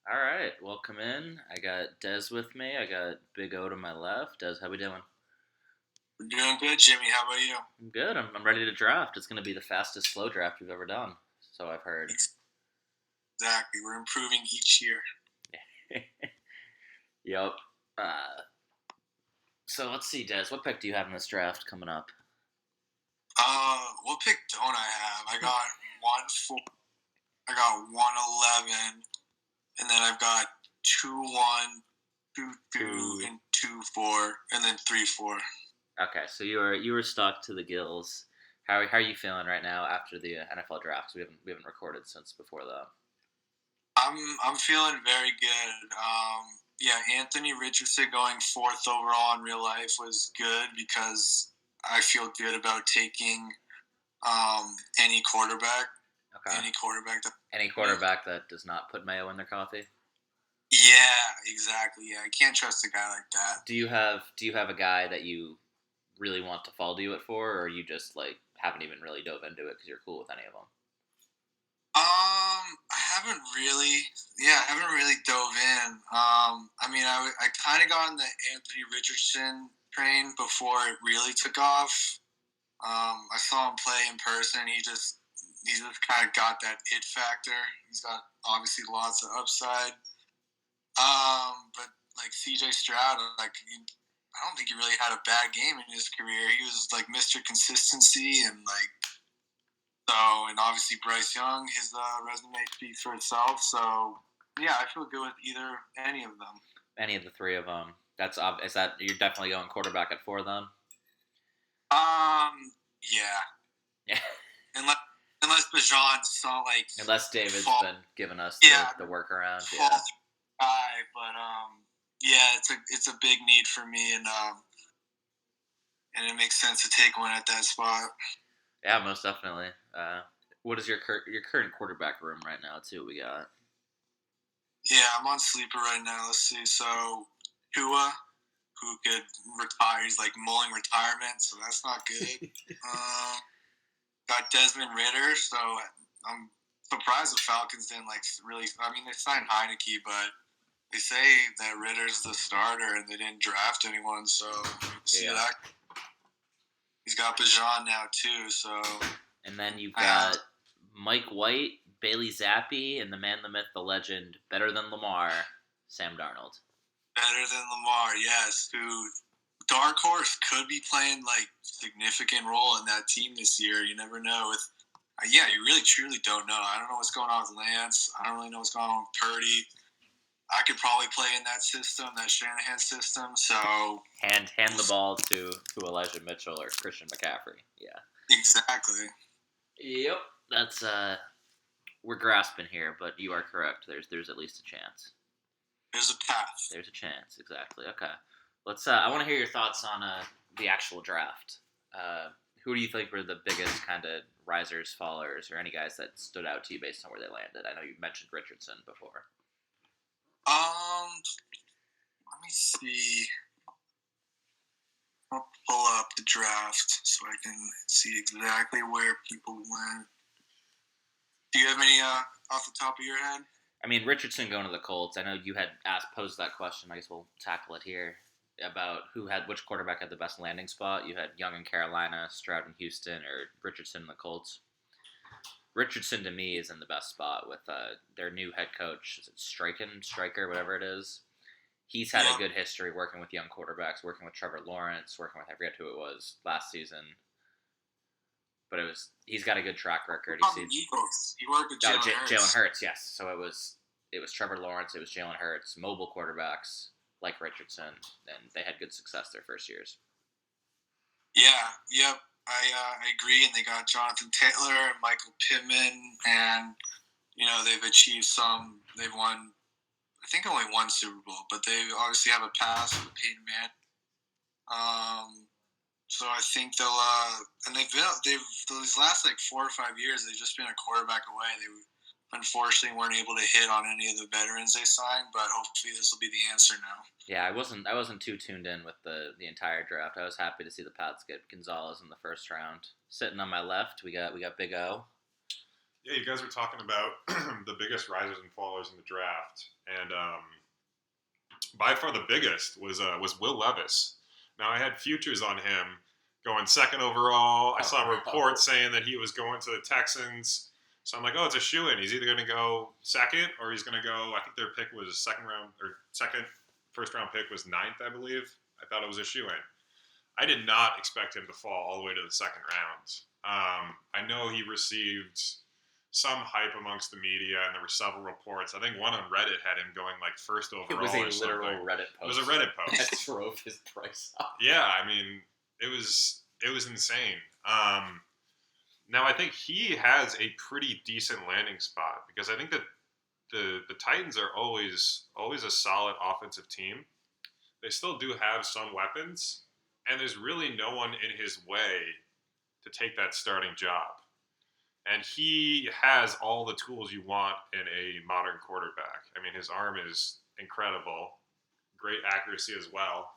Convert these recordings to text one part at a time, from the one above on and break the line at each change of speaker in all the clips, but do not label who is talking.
All right, welcome in. I got Des with me. I got Big O to my left. Des, how we doing?
We're doing good, Jimmy. How about you?
I'm good. I'm ready to draft. It's going to be the fastest slow draft we've ever done. So I've heard.
Exactly. We're improving each year.
Yep. Uh, so let's see, Des. What pick do you have in this draft coming up?
What pick don't I have? I got 1-4. I got 1-11, and then I've got 2-1, 2-2, and 2-4, and then 3-4.
Okay, so you were stuck to the gills. How are you feeling right now after the NFL draft? 'Cause we haven't recorded since before that.
I'm feeling very good. Yeah, Anthony Richardson going 4th overall in real life was good because I feel good about taking any quarterback.
Okay.
Any
quarterback that does not put mayo in their coffee.
Yeah, exactly. Yeah, I can't trust a guy like that.
Do you have a guy that you really want to fall to it for, or you just like haven't even really dove into it because you're cool with any of them?
I haven't really dove in. I mean, I kind of got on the Anthony Richardson train before it really took off. I saw him play in person. He just kind of got that it factor. He's got obviously lots of upside. But like CJ Stroud, I don't think he really had a bad game in his career. He was like Mr. Consistency and and obviously Bryce Young, his resume speaks for itself. So yeah, I feel good with any of them.
Any of the three of them. Is that you're definitely going quarterback at 4 then?
Yeah.
Yeah.
Unless Bijan saw
Unless David's been giving us the workaround.
Yeah. But yeah, it's a big need for me, and it makes sense to take one at that spot.
Yeah, most definitely. What is your current quarterback room right now? Let's see what we got.
Yeah, I'm on sleeper right now. Let's see. So Tua, who could retire, he's like mulling retirement, so that's not good. Got Desmond Ritter, so I'm surprised the Falcons didn't really. I mean, they signed Heineke, but they say that Ritter's the starter, and they didn't draft anyone. So see that. He's got Bijan now too. So.
And then you've got Mike White, Bailey Zappi, and the man, the myth, the legend, better than Lamar, Sam Darnold.
Better than Lamar, yes. Who dark horse could be playing significant role in that team this year. You never know. You really truly don't know. I don't know what's going on with Lance. I don't really know what's going on with Purdy. I could probably play in that system, that Shanahan system. So
hand the ball to Elijah Mitchell or Christian McCaffrey. Yeah.
Exactly.
Yep. That's we're grasping here, but you are correct. There's at least a chance.
There's a path.
There's a chance, exactly. Okay. Let's I want to hear your thoughts on the actual draft. Who do you think were the biggest kind of risers, fallers, or any guys that stood out to you based on where they landed? I know you mentioned Richardson before.
Let me see. I'll pull up the draft so I can see exactly where people went. Do you have any off the top of your head?
I mean, Richardson going to the Colts. I know you had posed that question. I guess we'll tackle it here about which quarterback had the best landing spot. You had Young in Carolina, Stroud in Houston, or Richardson in the Colts. Richardson to me is in the best spot with their new head coach. Is it Stryker, whatever it is? He's had a good history working with young quarterbacks, working with Trevor Lawrence, working with I forget who it was last season. But he's got a good track record.
He worked with
Jalen Hurts, yes. So it was Trevor Lawrence, it was Jalen Hurts, mobile quarterbacks like Richardson, and they had good success their first years.
Yeah, yep, I agree. And they got Jonathan Taylor and Michael Pittman, and they've achieved some. They've won, I think, only one Super Bowl, but they obviously have a past with Peyton Manning. So I think they'll and they've those last 4 or 5 years they've just been a quarterback away. They unfortunately weren't able to hit on any of the veterans they signed, but hopefully this will be the answer now.
Yeah, I wasn't too tuned in with the entire draft. I was happy to see the Pats get Gonzalez in the first round. Sitting on my left, we got Big O.
Yeah, you guys were talking about the biggest risers and fallers in the draft, and by far the biggest was Will Levis. Now I had futures on him going second overall. I saw a report saying that he was going to the Texans. So I'm like, oh, it's a shoe-in. He's either going to go second or he's going to go. I think their pick was first round pick was ninth, I believe. I thought it was a shoe-in. I did not expect him to fall all the way to the second round. I know he received some hype amongst the media, and there were several reports. I think one on Reddit had him going like first overall.
It was a literal Reddit post.
It was a Reddit post
that drove his price up.
Yeah, I mean, it was insane. Now I think he has a pretty decent landing spot because I think that the Titans are always a solid offensive team. They still do have some weapons, and there's really no one in his way to take that starting job. And he has all the tools you want in a modern quarterback. I mean, his arm is incredible, great accuracy as well,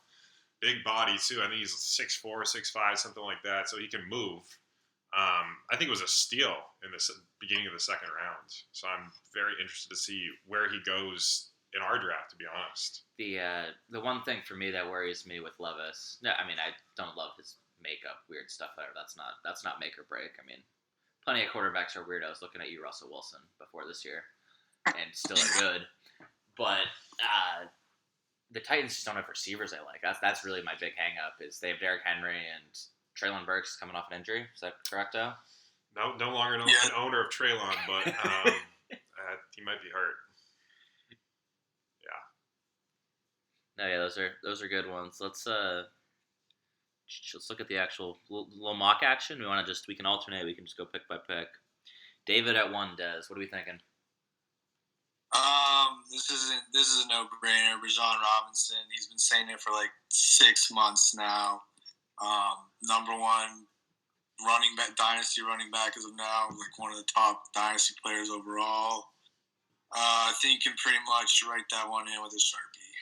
big body too. I think he's 6'4", 6'5", something like that, so he can move. I think it was a steal in the beginning of the second round. So I'm very interested to see where he goes in our draft, to be honest.
The one thing for me that worries me with Levis, I mean, I don't love his makeup, weird stuff there. That's not make or break. I mean, plenty of quarterbacks are weirdos. Looking at you, Russell Wilson, before this year, and still are good. But the Titans just don't have receivers I like. That's really my big hang-up is they have Derrick Henry and Treylon Burks coming off an injury. Is that correct, Al?
No longer an owner of Treylon, but he might be hurt.
Yeah. No, yeah, those are good ones. Let's look at the actual little mock action. We can alternate. We can just go pick by pick. David at 1, Des. What are we thinking?
This is a no-brainer. Bijan Robinson. He's been saying it for like 6 months now. Number one dynasty running back as of now, like one of the top dynasty players overall. I think you can pretty much write that one in with a Sharpie.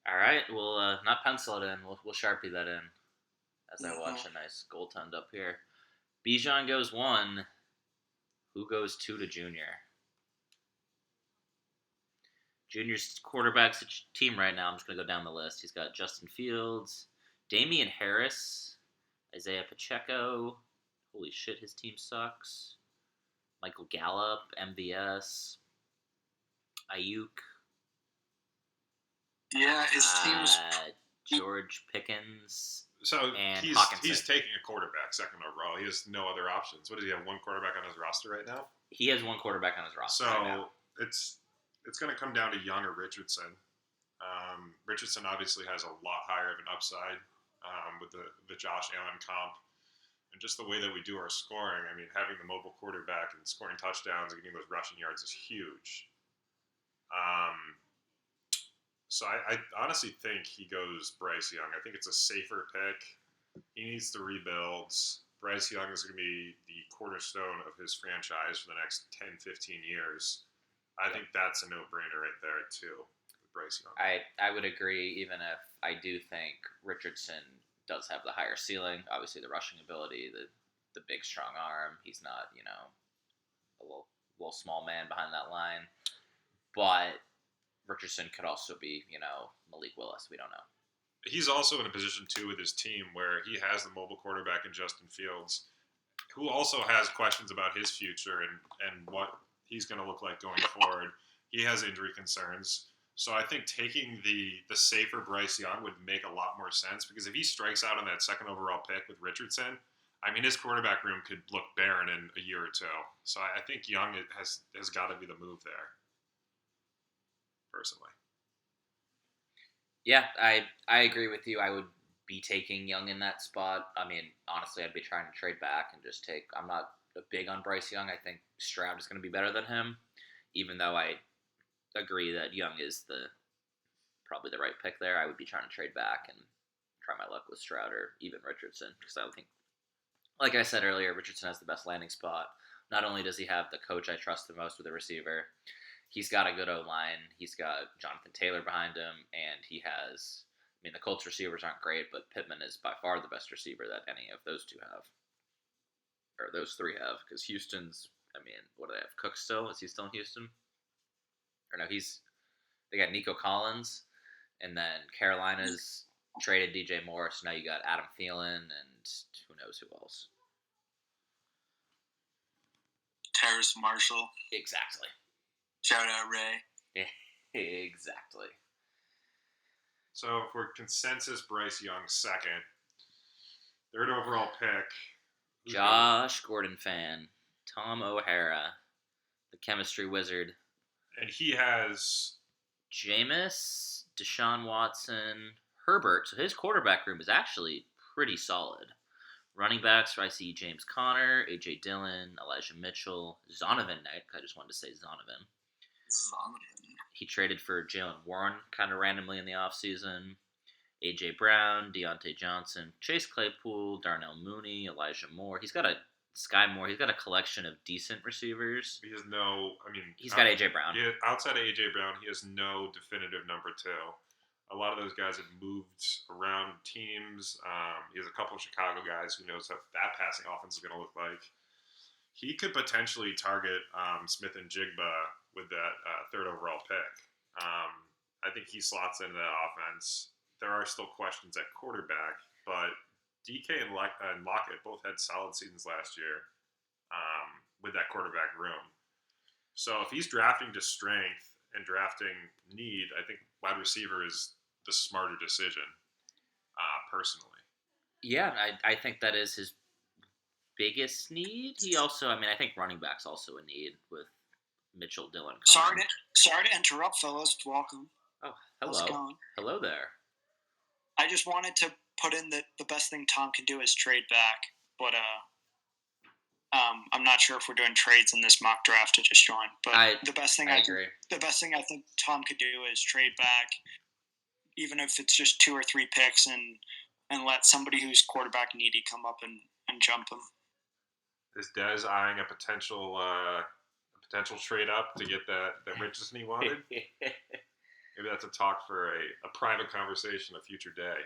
All right, we'll not pencil it in. We'll Sharpie that in as I watch a nice goaltend up here. Bijan goes 1. Who goes 2 to Junior? Junior's quarterback's team right now. I'm just going to go down the list. He's got Justin Fields, Damian Harris, Isaiah Pacheco. Holy shit, his team sucks. Michael Gallup, MVS, Ayuk.
Yeah, his team's
George Pickens.
So
and
he's taking a quarterback second overall. He has no other options. What does he have? One quarterback on his roster right now?
He has one quarterback on his roster.
So
right now.
It's going to come down to Young or Richardson. Richardson obviously has a lot higher of an upside with the Josh Allen comp. And just the way that we do our scoring, I mean, having the mobile quarterback and scoring touchdowns and getting those rushing yards is huge. So I honestly think he goes Bryce Young. I think it's a safer pick. He needs to rebuild. Bryce Young is going to be the cornerstone of his franchise for the next 10, 15 years. I think that's a no-brainer right there, too, with Bryce Young.
I would agree, even if I do think Richardson does have the higher ceiling. Obviously, the rushing ability, the big, strong arm. He's not, a little small man behind that line. But Richardson could also be, Malik Willis. We don't know.
He's also in a position, too, with his team where he has the mobile quarterback in Justin Fields, who also has questions about his future and what he's going to look like going forward. He has injury concerns. So I think taking the safer Bryce Young would make a lot more sense because if he strikes out on that second overall pick with Richardson, I mean, his quarterback room could look barren in a year or two. So I think Young has got to be the move there, personally.
Yeah, I agree with you. I would be taking Young in that spot. I mean, honestly, I'd be trying to trade back and just take – I'm not big on Bryce Young. I think Stroud is going to be better than him, even though I agree that Young is probably the right pick there. I would be trying to trade back and try my luck with Stroud or even Richardson because I think, like I said earlier, Richardson has the best landing spot. Not only does he have the coach I trust the most with the receiver, he's got a good O-line. He's got Jonathan Taylor behind him, and he has – I mean, the Colts receivers aren't great, but Pittman is by far the best receiver that any of those two have. or those three have, because Houston's. I mean, what do they have? Cook still? Is he still in Houston? Or no, They got Nico Collins, and then Carolina's traded DJ Moore, so now you got Adam Thielen, and who knows who else.
Terrace Marshall.
Exactly.
Shout out Ray.
Exactly.
So if we're consensus Bryce Young second, third overall pick.
Josh Gordon fan, Tom O'Hara, the chemistry wizard.
And he has
Jameis, Deshaun Watson, Herbert. So his quarterback room is actually pretty solid. Running backs, I see James Conner, A.J. Dillon, Elijah Mitchell, Zonovan Knight. I just wanted to say Zonovan. He traded for Jalen Warren kind of randomly in the offseason. A.J. Brown, Deontay Johnson, Chase Claypool, Darnell Mooney, Elijah Moore. He's got a Sky Moore. He's got a collection of decent receivers.
He has no, I mean...
He's got A.J. Brown.
Outside of A.J. Brown, he has no definitive number two. A lot of those guys have moved around teams. He has a couple of Chicago guys who knows what that passing offense is going to look like. He could potentially target Smith and Jigba with that third overall pick. I think he slots into that offense. There are still questions at quarterback, but DK and Lockett both had solid seasons last year with that quarterback room. So if he's drafting to strength and drafting need, I think wide receiver is the smarter decision, personally.
Yeah, I think that is his biggest need. He also, I think running back's also a need with Mitchell, Dillon.
Sorry to interrupt, fellas. Welcome.
Oh, hello. Hello there.
I just wanted to put in that the best thing Tom can do is trade back, but I'm not sure if we're doing trades in this mock draft to just join. But the best thing I agree. The best thing I think Tom could do is trade back, even if it's just 2 or 3 picks, and let somebody who's quarterback needy come up and jump him.
Is Dez eyeing a potential trade up to get that Richardson he wanted? Maybe that's a talk for a private conversation a future day.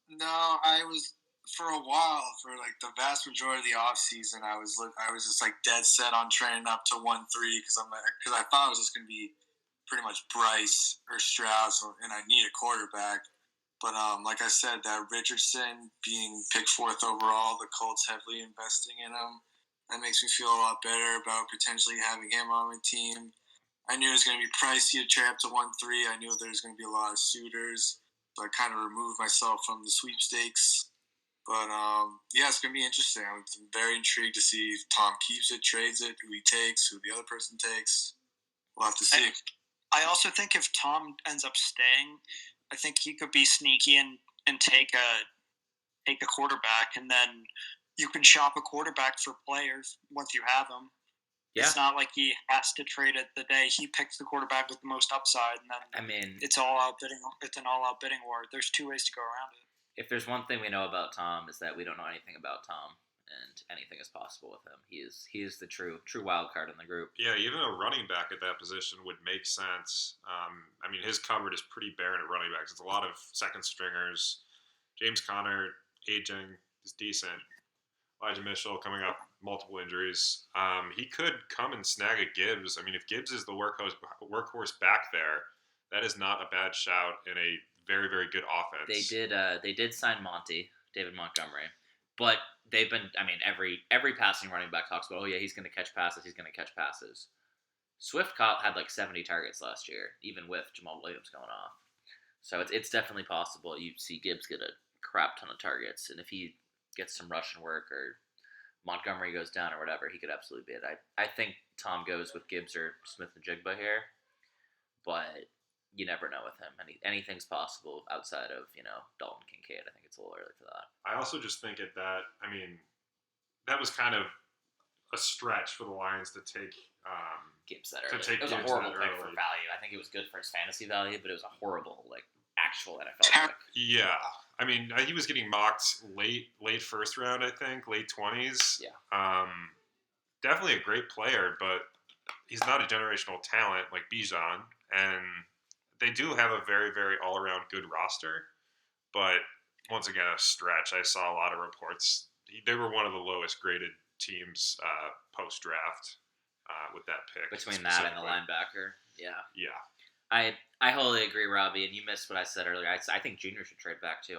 No, I was for a while, for like the vast majority of the off season, I was just like dead set on training up to 1-3 because I thought it was just going to be pretty much Bryce or Strauss, and I need a quarterback. But like I said, that Richardson being picked 4th overall, the Colts heavily investing in him, that makes me feel a lot better about potentially having him on my team. I knew it was going to be pricey to trade up to 1-3. I knew there was going to be a lot of suitors, so I kind of removed myself from the sweepstakes. But yeah, it's going to be interesting. I'm very intrigued to see if Tom keeps it, trades it, who he takes, who the other person takes. We'll have to see.
I also think if Tom ends up staying, I think he could be sneaky and take a quarterback, and then you can shop a quarterback for players once you have them. Yeah. It's not like he has to trade it the day he picks the quarterback with the most upside, and then it's all out bidding. It's an all-out bidding war. There's 2 ways to go around it.
If there's one thing we know about Tom is that we don't know anything about Tom, and anything is possible with him. He is the true wild card in the group.
Yeah, even a running back at that position would make sense. His cupboard is pretty barren at running backs. It's a lot of second stringers. James Conner, aging, is decent. Elijah Mitchell coming up, multiple injuries. He could come and snag a Gibbs. If Gibbs is the workhorse back there, that is not a bad shout in a very, very good offense.
They did sign David Montgomery, but they've been. Every passing running back talks about, he's going to catch passes. Swift had like 70 targets last year, even with Jamal Williams going off. So it's definitely possible you see Gibbs get a crap ton of targets, and if he gets some rushing work or Montgomery goes down or whatever, he could absolutely be it. I think Tom goes with Gibbs or Smith and Jigba here, but you never know with him. Anything's possible outside of, Dalton Kincaid. I think it's a little early for that.
I also just think that that was kind of a stretch for the Lions to take
Gibbs that early. It was a horrible pick for value. I think it was good for his fantasy value, but it was a horrible, actual NFL pick.
Yeah. He was getting mocked late first round, I think, late 20s.
Yeah.
Definitely a great player, but he's not a generational talent like Bijan. And they do have a very, very all-around good roster. But once again, a stretch. I saw a lot of reports they were one of the lowest graded teams post draft with that pick.
Between that and the linebacker, yeah. I wholly agree, Robbie. And you missed what I said earlier. I think Junior should trade back too.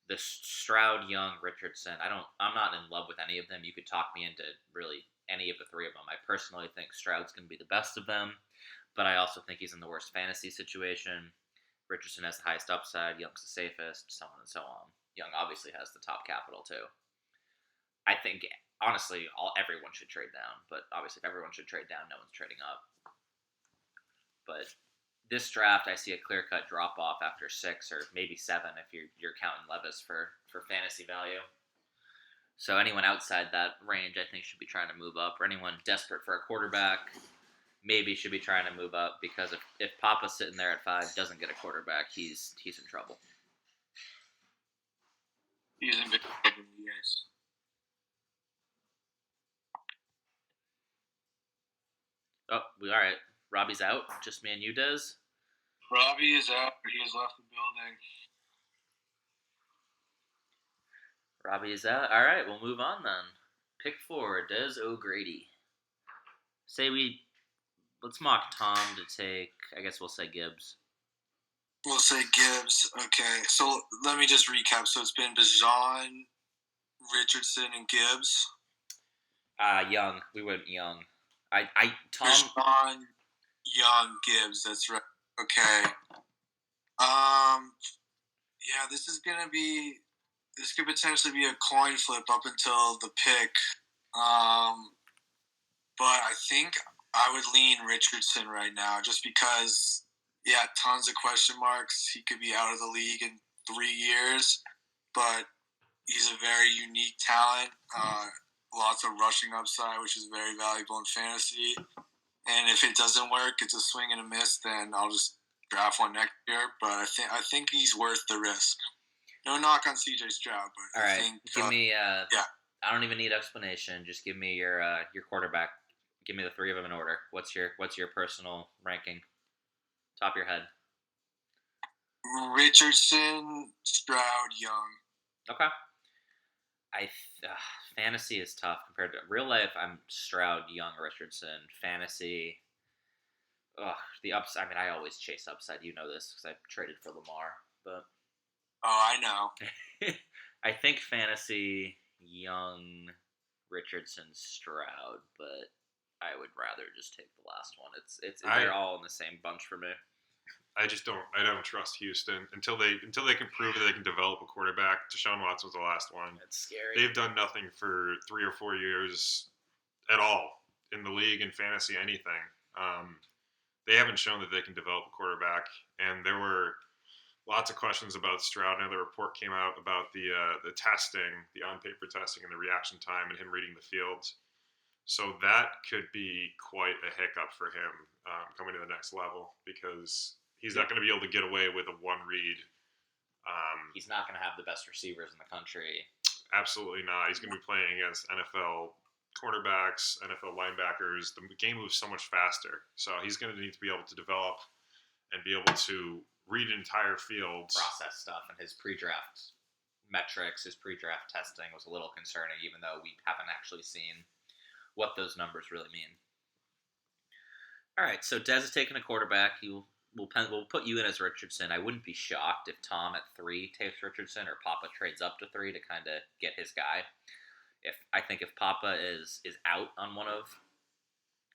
The Stroud, Young, Richardson. I'm not in love with any of them. You could talk me into really any of the three of them. I personally think Stroud's going to be the best of them, but I also think he's in the worst fantasy situation. Richardson has the highest upside. Young's the safest, so on and so on. Young obviously has the top capital too. I think honestly, everyone should trade down, but obviously, if everyone should trade down, no one's trading up. But this draft, I see a clear-cut drop-off after 6 or maybe 7 if you're counting Levis for fantasy value. So anyone outside that range, I think, should be trying to move up. Or anyone desperate for a quarterback, maybe should be trying to move up because if Papa's sitting there at 5 doesn't get a quarterback, he's in trouble.
He's in big trouble, yes.
Oh, all right. Robbie's out. Just me and you, Des.
Robbie is out. He has left the building.
Robbie is out. All right, we'll move on then. Pick 4, Des O'Grady. Let's mock Tom to take, I guess we'll say Gibbs.
We'll say Gibbs. Okay, so let me just recap. So it's been Bijan, Richardson, and Gibbs.
Young. We went Young. Tom.
Bijan, Young, Gibbs. That's right. Okay. Yeah, this could potentially be a coin flip up until the pick. But I think I would lean Richardson right now just because, yeah, tons of question marks. He could be out of the league in 3 years, but he's a very unique talent. Lots of rushing upside, which is very valuable in fantasy. And if it doesn't work, it's a swing and a miss, then I'll just draft one next year. But I think he's worth the risk. No knock on CJ Stroud, but
all right.
I think
give me. I don't even need explanation. Just give me your quarterback. Give me the 3 of them in order. What's your personal ranking? Top of your head.
Richardson, Stroud, Young.
Okay. Fantasy is tough compared to real life. I'm Stroud, Young, Richardson. Fantasy. The upside. I mean, I always chase upside. You know this because I traded for Lamar, but.
Oh, I know.
I think fantasy, Young, Richardson, Stroud, but I would rather just take the last one. They're all in the same bunch for me.
I don't trust Houston until they can prove that they can develop a quarterback. Deshaun Watson's the last one.
That's scary.
They've done nothing for 3 or 4 years at all in the league, in fantasy, anything. They haven't shown that they can develop a quarterback, and there were lots of questions about Stroud. Another report came out about the testing, the on-paper testing, and the reaction time, and him reading the field. So that could be quite a hiccup for him coming to the next level because he's not going to be able to get away with a one read.
He's not going to have the best receivers in the country.
Absolutely not. He's going to be playing against NFL cornerbacks, NFL linebackers. The game moves so much faster. So he's going to need to be able to develop and be able to read entire fields.
Process stuff, and his pre-draft metrics, his pre-draft testing was a little concerning, even though we haven't actually seen what those numbers really mean. All right, so Des is taking a quarterback. We'll put you in as Richardson. I wouldn't be shocked if Tom at 3 takes Richardson or Papa trades up to 3 to kind of get his guy. I think if Papa is out on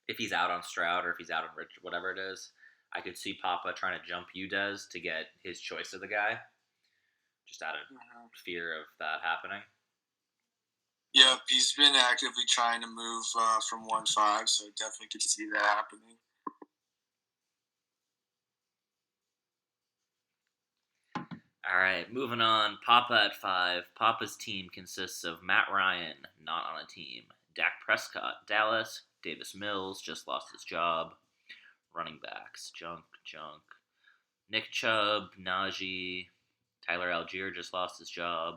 if he's out on Stroud or if he's out on Rich, whatever it is, I could see Papa trying to jump you, Des, to get his choice of the guy, just out of fear of that happening.
Yep, he's been actively trying to move from 1-5, so definitely could see that happening.
All right, moving on. Papa at 5. Papa's team consists of Matt Ryan, not on a team. Dak Prescott, Dallas. Davis Mills just lost his job. Running backs, junk. Nick Chubb, Najee. Tyler Algier just lost his job.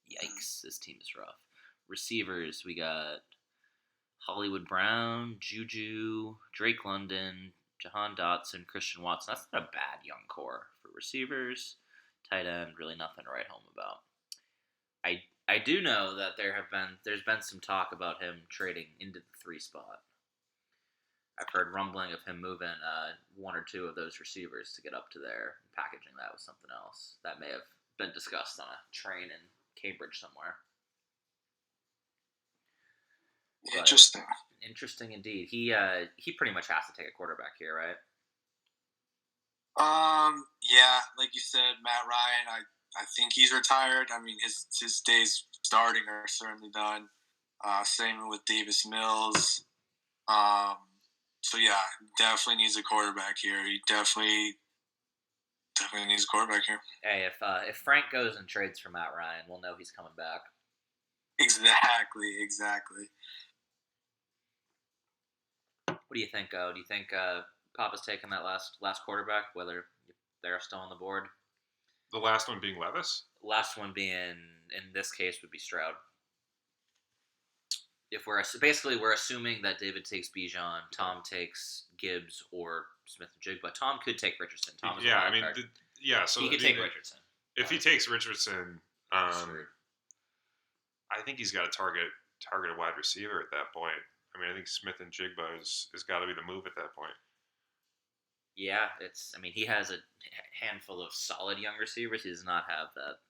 Yikes, this team is rough. Receivers, we got Hollywood Brown, Juju, Drake London, Jahan Dotson, Christian Watson. That's not a bad young core for receivers. Tight end, really nothing to write home about. I do know that there's been some talk about him trading into the 3 spot. I've heard rumbling of him moving one or two of those receivers to get up to there, packaging that with something else. That may have been discussed on a train in Cambridge somewhere. But
Interesting.
Interesting indeed. He pretty much has to take a quarterback here, right?
Yeah, like you said, Matt Ryan. I think he's retired. I mean, his days starting are certainly done. Same with Davis Mills. So yeah, definitely needs a quarterback here. He definitely needs a quarterback here.
Hey, if Frank goes and trades for Matt Ryan, we'll know he's coming back.
Exactly.
What do you think, Do you think Papa's taking that last quarterback, whether they're still on the board?
The last one being Levis?
Last one being, in this case, would be Stroud. If we're assuming that David takes Bijan, Tom takes Gibbs or Smith-Njigba. Tom could take Richardson.
So
he could take Richardson.
If he takes Richardson, I think he's got to target a wide receiver at that point. I mean, I think Smith-Njigba has got to be the move at that point.
Yeah, he has a handful of solid young receivers. He does not have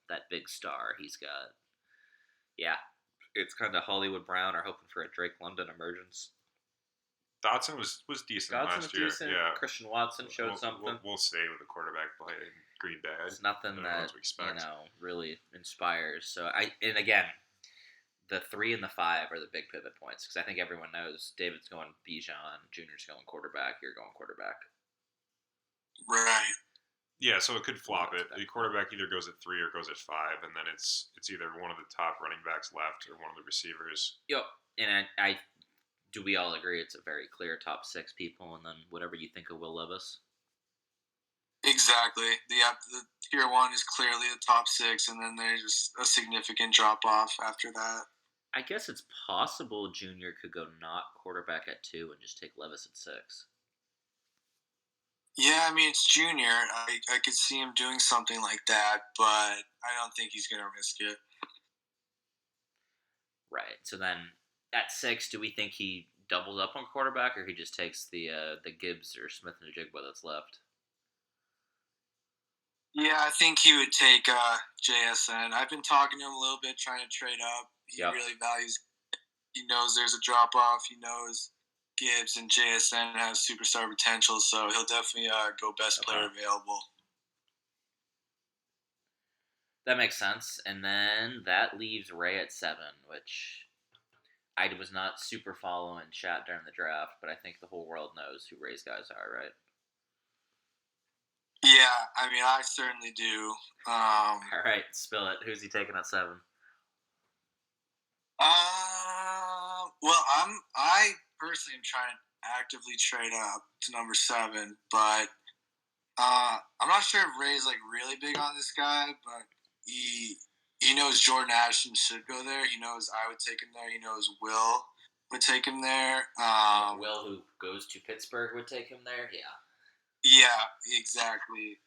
that big star. He's got, it's kind of Hollywood Brown or hoping for a Drake London emergence.
Dotson was decent last year.
Decent.
Yeah.
Christian Watson showed something.
We'll stay with the quarterback play in Green Bay.
It's nothing that really inspires. So again, the 3 and the 5 are the big pivot points because I think everyone knows David's going Bijan, Junior's going quarterback, you're going quarterback.
Right.
Yeah, so it could flop it. The quarterback either goes at 3 or goes at 5, and then it's either one of the top running backs left or one of the receivers.
Yep, and do we all agree it's a very clear top 6 people, and then whatever you think of Will Levis?
Exactly. The tier 1 is clearly the top 6, and then there's just a significant drop off after that.
I guess it's possible Junior could go not quarterback at 2 and just take Levis at 6.
Yeah, I mean, it's Junior. I could see him doing something like that, but I don't think he's going to risk it.
Right. So then, at 6, do we think he doubles up on quarterback, or he just takes the Gibbs or Smith-Njigba that's left?
Yeah, I think he would take JSN. I've been talking to him a little bit, trying to trade up. He really values. He knows there's a drop off. He knows Gibbs and JSN has superstar potential, so he'll definitely go best player available.
That makes sense. And then that leaves Ray at 7, which I was not super following chat during the draft, but I think the whole world knows who Ray's guys are, right?
Yeah, I mean, I certainly do.
All right, spill it. Who's he taking at 7?
Well, I personally am trying to actively trade up to number 7, but I'm not sure if Ray's really big on this guy, but he knows Jordan Ashton should go there. He knows I would take him there. He knows Will would take him there.
Will, who goes to Pittsburgh, would take him there.
Yeah, exactly.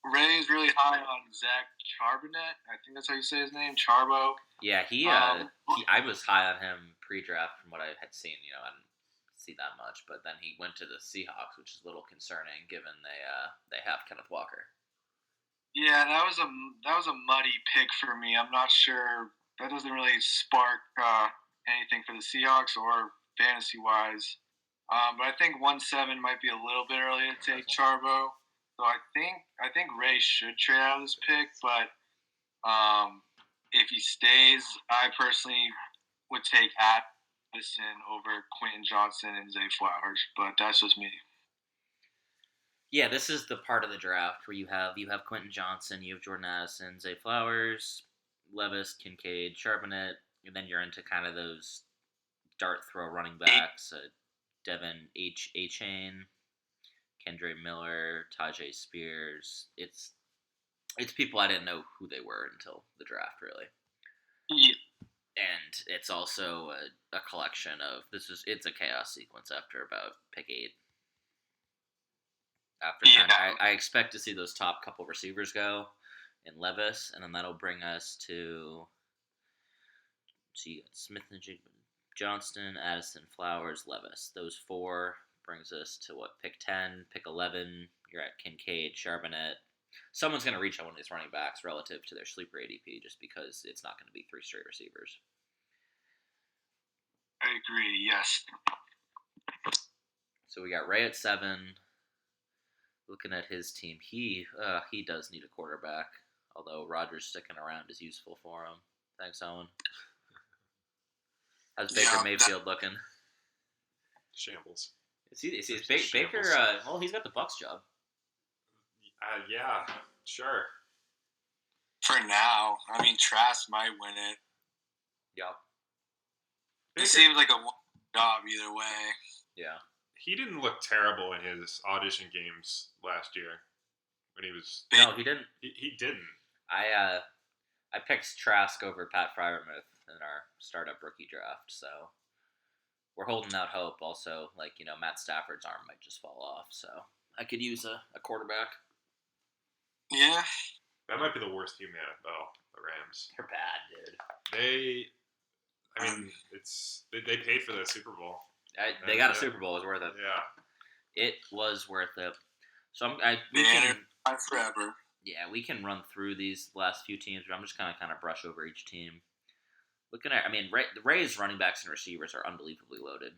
Ray is really high on Zach Charbonnet. I think that's how you say his name, Charbo.
Yeah, I was high on him pre-draft from what I had seen. I didn't see that much, but then he went to the Seahawks, which is a little concerning given they have Kenneth Walker.
Yeah, that was a muddy pick for me. I'm not sure. That doesn't really spark anything for the Seahawks or fantasy-wise. But I think 1-7 might be a little bit early to take Charbo. So I think Ray should trade out of this pick, but if he stays, I personally would take Addison over Quentin Johnson and Zay Flowers, but that's just me.
Yeah, this is the part of the draft where you have Quentin Johnson, you have Jordan Addison, Zay Flowers, Levis, Kincaid, Charbonnet, and then you're into kind of those dart throw running backs, Devin A-Chain, Kendre Miller, Tajay Spears. It's people I didn't know who they were until the draft, really.
Yeah.
And it's also a collection of it's a chaos sequence after about pick 8. I expect to see those top couple receivers go in Levis, and then that'll bring us to So you got Smith and Jigba, Johnston, Addison, Flowers, Levis. Those 4 brings us to what? Pick 10, pick 11. You're at Kincaid, Charbonnet. Someone's going to reach on one of these running backs relative to their sleeper ADP just because it's not going to be 3 straight receivers.
I agree, yes.
So we got Ray at 7. Looking at his team, he does need a quarterback, although Rodgers sticking around is useful for him. Thanks, Owen. How's Baker Mayfield looking?
Shambles.
Is Baker? Well, he's got the Bucs job.
Yeah, sure.
For now, I mean, Trask might win it.
Yep.
It seems like a job either way.
Yeah.
He didn't look terrible in his audition games last year when he was.
No, he didn't.
He didn't.
I picked Trask over Pat Freiermuth in our startup rookie draft, so we're holding out hope. Also, Matt Stafford's arm might just fall off, so I could use a quarterback.
Yeah.
That might be the worst team in the NFL, the Rams.
They're bad, dude.
They paid for that Super Bowl.
They got a Super Bowl. It was worth it.
Yeah.
It was worth it. So
forever.
Yeah, we can run through these last few teams, but I'm just going to kind of brush over each team. Looking at, Ray's running backs and receivers are unbelievably loaded.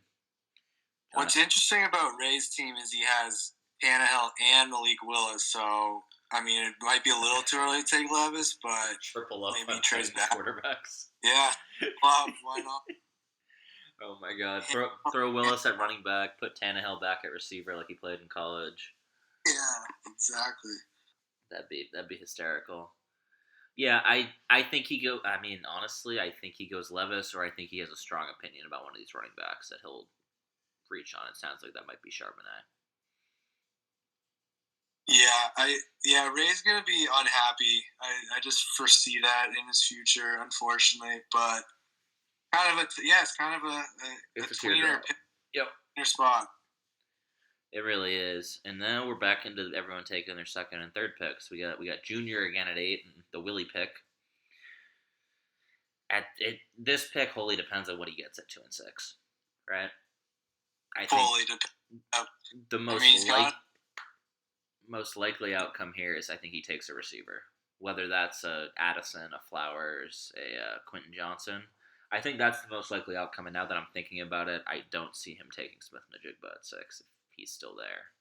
What's interesting about Ray's team is he has Tannehill and Malik Willis, so it might be a little too early to take Levis, but
triple up
maybe trades back
quarterbacks.
Yeah, well, why not?
Oh my God! Throw Willis at running back, put Tannehill back at receiver like he played in college.
Yeah, exactly.
That'd be hysterical. Yeah, I think he go. Honestly, I think he goes Levis, or I think he has a strong opinion about one of these running backs that he'll reach on. It sounds like that might be Charbonnet.
Yeah, Ray's gonna be unhappy. I just foresee that in his future, unfortunately. But it's kind of a cleaner spot.
It really is. And then we're back into everyone taking their second and third picks. We got Junior again at 8, and the Willie pick. This pick wholly depends on what he gets at 2 and 6, right? I think the most likely outcome here is I think he takes a receiver, whether that's a Addison, a Flowers, a Quentin Johnson. I think that's the most likely outcome. And now that I'm thinking about it, I don't see him taking Smith and Jigba at 6 if he's still there,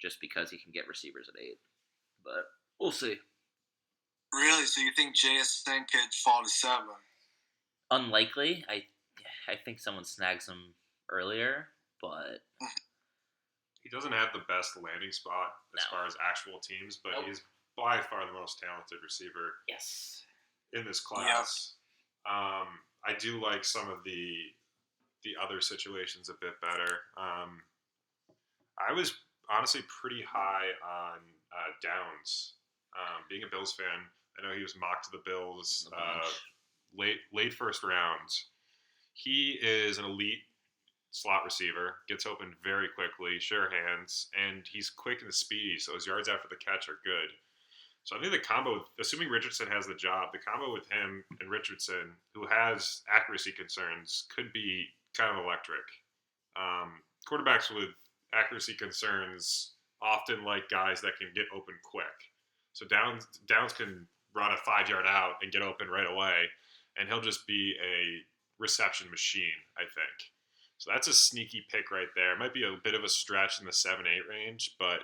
just because he can get receivers at 8. But we'll see.
Really? So you think JSN could fall to 7?
Unlikely. I think someone snags him earlier, but
he doesn't have the best landing spot as far as actual teams, but he's by far the most talented receiver.
Yes.
In this class. Yep. I do like some of the other situations a bit better. I was honestly pretty high on Downs. Being a Bills fan, I know he was mocked to the Bills late first rounds. He is an elite slot receiver, gets open very quickly, sure hands, and he's quick and speedy, so his yards after the catch are good. So I think the combo, assuming Richardson has the job, the combo with him and Richardson, who has accuracy concerns, could be kind of electric. Quarterbacks with accuracy concerns often like guys that can get open quick. So Downs can run a 5-yard out and get open right away, and he'll just be a reception machine, I think. So that's a sneaky pick right there. It might be a bit of a stretch in the 7-8 range, but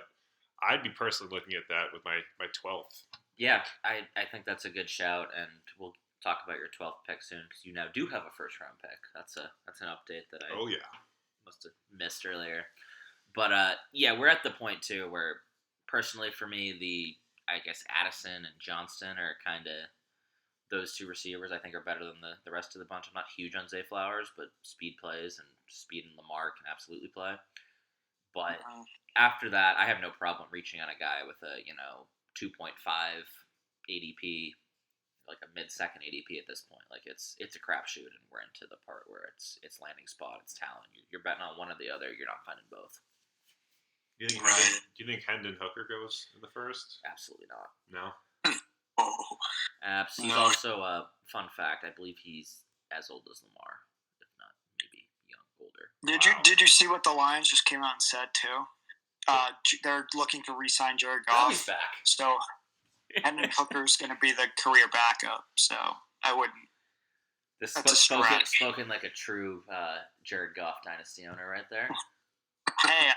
I'd be personally looking at that with my 12th.
Yeah, I think that's a good shout, and we'll talk about your 12th pick soon because you now do have a first-round pick. That's an update that I must have missed earlier. But, we're at the point, too, where personally for me, I guess Addison and Johnston are kind of those two receivers I think are better than the rest of the bunch. I'm not huge on Zay Flowers, but speed plays, and speed and Lamar can absolutely play. But after that, I have no problem reaching on a guy with a 2.5 ADP, like a mid-second ADP at this point. Like it's a crapshoot, and we're into the part where it's landing spot, it's talent. You're betting on one or the other. You're not finding both.
Do you think Hendon Hooker goes in the first?
Absolutely not.
No.
He's also a fun fact. I believe he's as old as Lamar, if not maybe older.
Did you see what the Lions just came out and said too? They're looking to re-sign Jared Goff.
He's back.
So Hendon Hooker's going to be the career backup. So I wouldn't.
This
That's
spoken like a true Jared Goff dynasty owner right there.
Hey,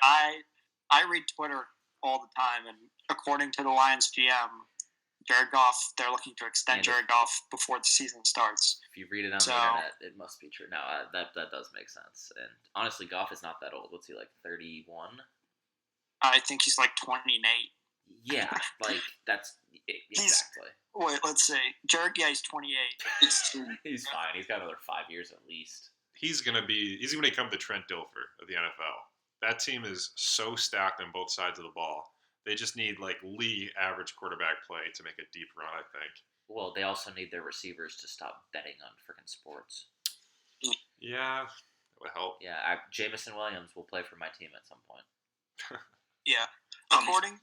I read Twitter all the time, and according to the Lions GM, Jared Goff, they're looking to extend Jared Goff before the season starts.
If you read it on the internet, it must be true. No, that does make sense. And honestly, Goff is not that old. What's he, like 31?
I think he's like 28.
Yeah, like that's exactly.
Wait, let's see. Jared, he's 28.
He's fine. He's got another 5 years at least.
He's gonna become the Trent Dilfer of the NFL. That team is so stacked on both sides of the ball. They just need like league average quarterback play to make a deep run, I think.
Well, they also need their receivers to stop betting on freaking sports.
Yeah, that would help.
Yeah, Jamison Williams will play for my team at some point.
Yeah, according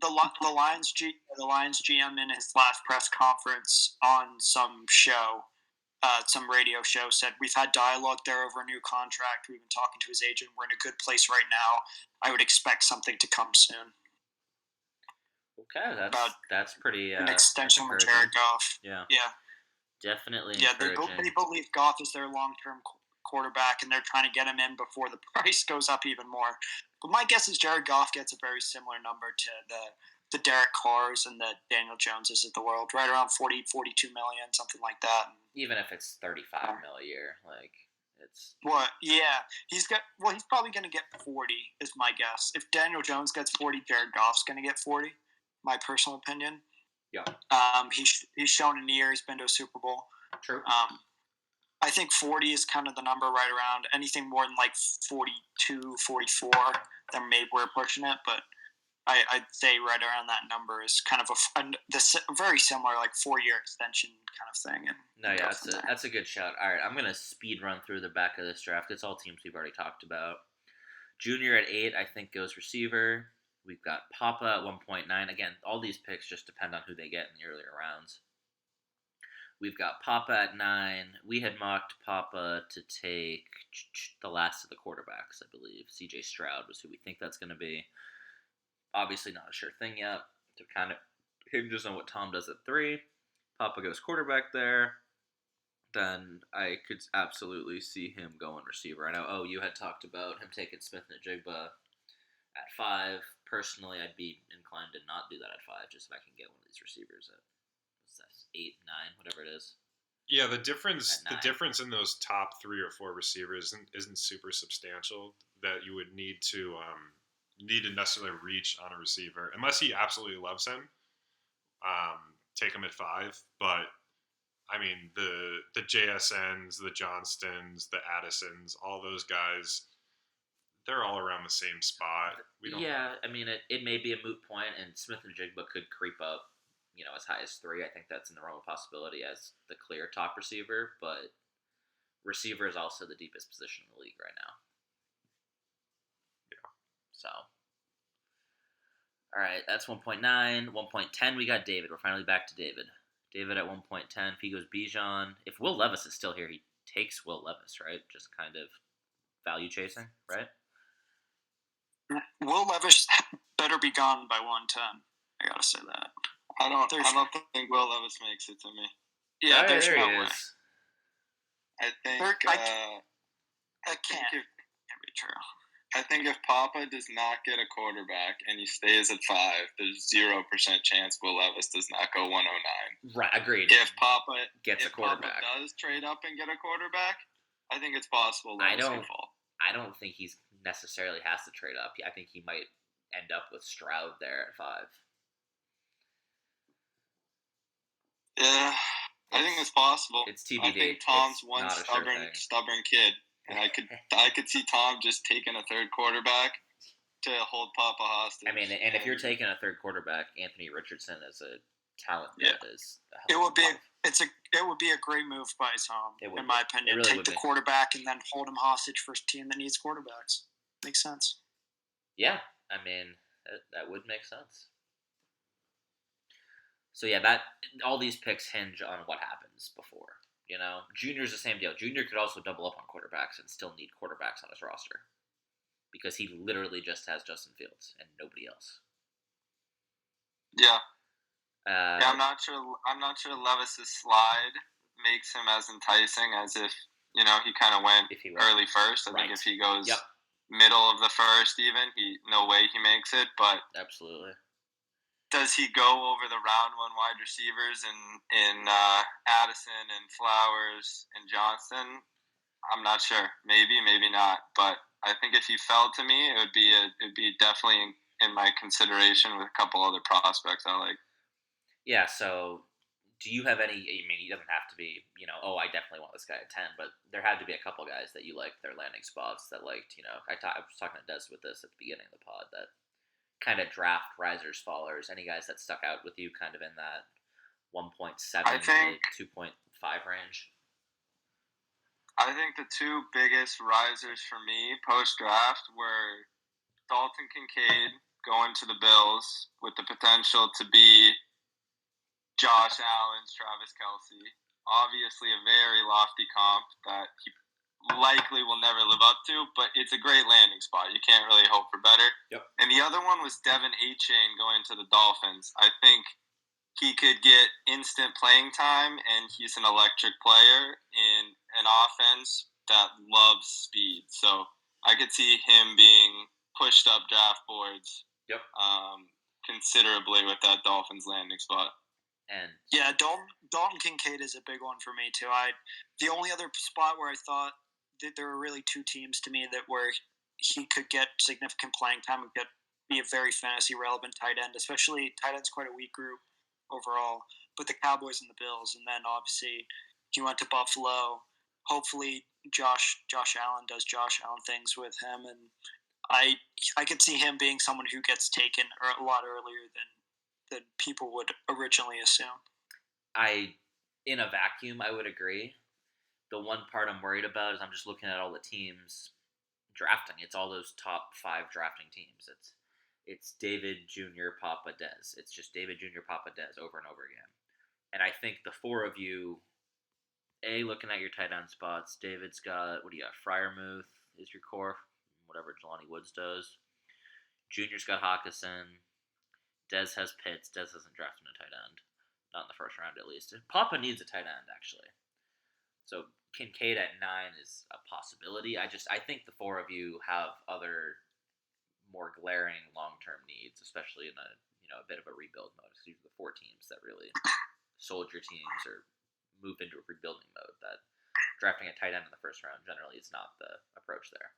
the Lions GM in his last press conference on some show, some radio show, said we've had dialogue there over a new contract. We've been talking to his agent. We're in a good place right now. I would expect something to come soon.
Okay, that's pretty.
An extension with Jared Goff.
Yeah, definitely.
Yeah, they believe Goff is their long-term quarterback, and they're trying to get him in before the price goes up even more. But my guess is Jared Goff gets a very similar number to the Derek Carrs and the Daniel Joneses of the world, right around 40, 42 million, something like that.
Even if it's 35 mil a year, like it's.
Well, yeah, he's probably going to get 40, is my guess. If Daniel Jones gets 40, Jared Goff's going to get 40. My personal opinion.
Yeah.
He's shown in the year he's been to a Super Bowl.
True.
I think 40 is kind of the number right around. Anything more than like 42, 44, then maybe we're pushing it. But I'd say right around that number is kind of a very similar, like 4-year extension kind of thing. And
no, yeah, that's a good shout. All right, I'm going to speed run through the back of this draft. It's all teams we've already talked about. Junior at 8, I think, goes receiver. We've got Papa at 1.9. Again, all these picks just depend on who they get in the earlier rounds. We've got Papa at 9. We had mocked Papa to take the last of the quarterbacks, I believe. CJ Stroud was who we think that's going to be. Obviously not a sure thing yet. To kind of hinges on what Tom does at 3. Papa goes quarterback there. Then I could absolutely see him going receiver. I know, you had talked about him taking Smith-Njigba at 5. Personally, I'd be inclined to not do that at 5, just if I can get one of these receivers at 8, 9, whatever it is.
Yeah, the difference in those top 3 or 4 receivers isn't super substantial that you would need to necessarily reach on a receiver unless he absolutely loves him. Take him at 5, but I mean the JSNs, the Johnstons, the Addisons, all those guys. They're all around the same spot.
I mean, it may be a moot point, and Smith-Njigba could creep up, as high as 3. I think that's in the realm of possibility as the clear top receiver, but receiver is also the deepest position in the league right now.
Yeah.
So, all right, that's 1.9. 1.10, we got David. We're finally back to David. David at 1.10. If he goes Bijan, if Will Levis is still here, he takes Will Levis, right? Just kind of value chasing, right?
Will Levis better be gone by 110. I gotta say that.
I don't think Will Levis makes it to me.
Yeah, there's no way.
I think
that can't be true.
I think if Papa does not get a quarterback and he stays at 5, there's 0% chance Will Levis does not go 109.
Right, agreed.
If Papa
gets a quarterback,
Papa does trade up and get a quarterback, I think it's possible Levis can fall.
I don't think he's necessarily has to trade up. I think he might end up with Stroud there at 5.
Yeah, I think it's possible.
It's TBD.
I think Tom's one stubborn kid, and I could see Tom just taking a third quarterback to hold Papa hostage.
I mean, and if you're taking a third quarterback, Anthony Richardson is a talent that is.
It would be a great move by Tom, in my opinion. Really take the quarterback and then hold him hostage for a team that needs quarterbacks. Makes sense.
Yeah, I mean that would make sense. So yeah, that all these picks hinge on what happens before. You know, Junior's the same deal. Junior could also double up on quarterbacks and still need quarterbacks on his roster because he literally just has Justin Fields and nobody else.
Yeah. I'm not sure. I'm not sure Levis's slide makes him as enticing as if he kind of went early first. I think if he goes middle of the first, even no way he makes it. But
absolutely.
Does he go over the round one wide receivers in Addison and Flowers and Johnston? I'm not sure. Maybe, maybe not. But I think if he fell to me, it'd be definitely in my consideration with a couple other prospects I like.
Yeah. So, do you have any? I mean, he doesn't have to be. I definitely want this guy at 10. But there had to be a couple guys that you liked their landing spots that liked. I was talking to Des with this at the beginning of the pod that kind of draft risers, fallers, any guys that stuck out with you kind of in that 1.7 to 2.5 range?
I think the two biggest risers for me post-draft were Dalton Kincaid going to the Bills with the potential to be Josh Allen's Travis Kelce. Obviously a very lofty comp that he likely will never live up to, but it's a great landing spot. You can't really hope for better.
Yep.
And the other one was Devin Achane going to the Dolphins. I think he could get instant playing time, and he's an electric player in an offense that loves speed. So I could see him being pushed up draft boards considerably with that Dolphins landing spot.
And
yeah, Dalton Kincaid is a big one for me too. The only other spot where I thought that there were really two teams to me that where he could get significant playing time and be a very fantasy relevant tight end, especially tight end's quite a weak group overall, but the Cowboys and the Bills. And then obviously he went to Buffalo. Hopefully Josh Allen does Josh Allen things with him, and I could see him being someone who gets taken a lot earlier than people would originally assume.
In a vacuum, I would agree. The one part I'm worried about is I'm just looking at all the teams drafting. It's all those top 5 drafting teams. It's David Jr., Papa, Dez. It's just David Jr., Papa, Dez over and over again. And I think the 4 of you, looking at your tight end spots, David's got, what do you got, Freiermuth is your core, whatever Jelani Woods does. Junior's got Hawkinson. Dez has Pitts. Dez hasn't drafted a tight end. Not in the first round, at least. Papa needs a tight end, actually. So Kincaid at 9 is a possibility. I think the 4 of you have other more glaring long-term needs, especially in a bit of a rebuild mode. Because these are the 4 teams that really sold your teams or move into a rebuilding mode. That drafting a tight end in the first round generally is not the approach there.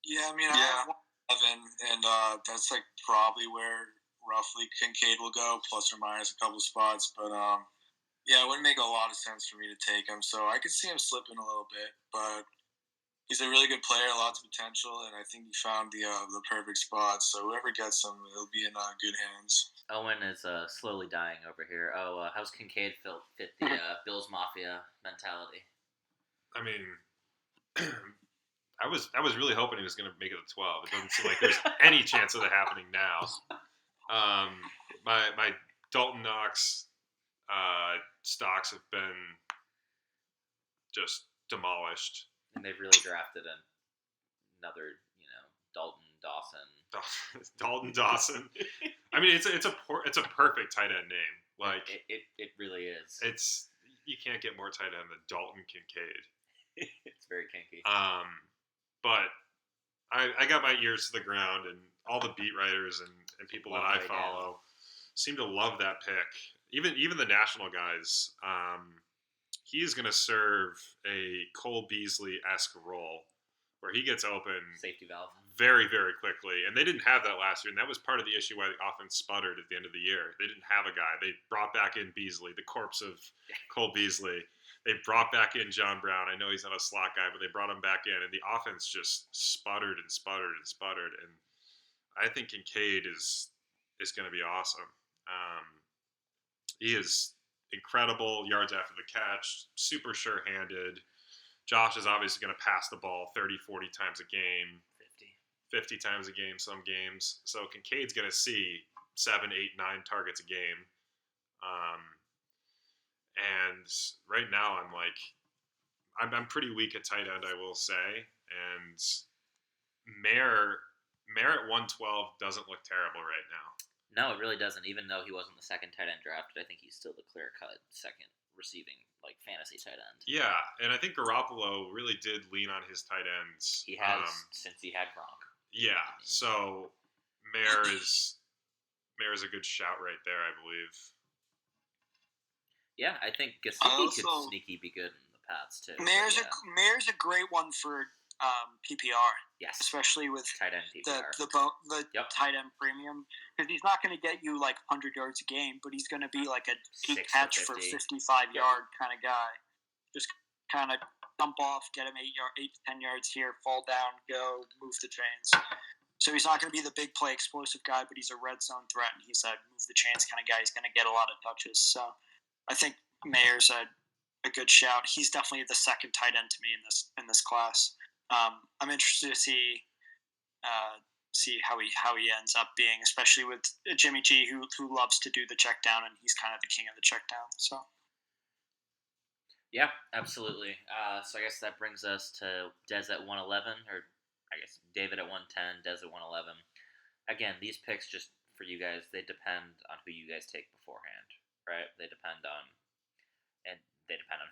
Yeah, I mean, I have 11, and that's like probably where roughly Kincaid will go, plus or minus a couple spots, but yeah, it wouldn't make a lot of sense for me to take him, so I could see him slipping a little bit, but he's a really good player, lots of potential, and I think he found the perfect spot, so whoever gets him, it'll be in good hands.
Owen is slowly dying over here. How's Kincaid fit the Bills Mafia mentality?
I mean, I was really hoping he was going to make it to 12. It doesn't seem like there's any chance of that happening now. My Dalton Knox stocks have been just demolished,
and they've really drafted another, Dalton Dawson. I mean, it's a perfect tight end name. Like it really is.
You can't get more tight end than Dalton Kincaid.
It's very kinky.
But I got my ears to the ground, and all the beat writers and people that I follow seem to love that pick. Even the national guys. He's going to serve a Cole Beasley-esque role where he gets open
safety valve
very, very quickly. And they didn't have that last year, and that was part of the issue why the offense sputtered at the end of the year. They didn't have a guy. They brought back in Beasley, the corpse of Cole Beasley. They brought back in John Brown. I know he's not a slot guy, but they brought him back in, and the offense just sputtered and sputtered and sputtered. And I think Kincaid is going to be awesome. He is incredible yards after the catch, super sure-handed. Josh is obviously going to pass the ball 30, 40 times a game. 50 times a game some games. So Kincaid's going to see 7, 8, 9 targets a game. And right now, I'm pretty weak at tight end, I will say. And Mayer at 112 doesn't look terrible right now.
No, it really doesn't. Even though he wasn't the second tight end drafted, I think he's still the clear-cut second receiving, like, fantasy tight end.
Yeah, and I think Garoppolo really did lean on his tight ends.
He has since he had Gronk.
Yeah, so Mayer is a good shout right there, I believe.
Yeah, I think Gesicki could sneaky be good in the Pats too.
Mayer's a great one for PPR.
Yes,
especially with
tight end PPR.
the tight end premium, because he's not going to get you like 100 yards a game, but he's going to be like a deep catch for 55-yard kind of guy. Just kind of dump off, get him 8 to 10 yards here, fall down, go, move the chains. So he's not going to be the big play explosive guy, but he's a red zone threat, and he's a move the chains kind of guy. He's going to get a lot of touches. So I think Mayer's a good shout. He's definitely the second tight end to me in this class. I'm interested to see how he ends up being, especially with Jimmy G, who loves to do the check down, and he's kind of the king of the check down. So,
yeah, absolutely. So I guess that brings us to Dez at 111, or I guess David at 110, Dez at 111. Again, these picks, just for you guys, they depend on who you guys take beforehand, right? They depend on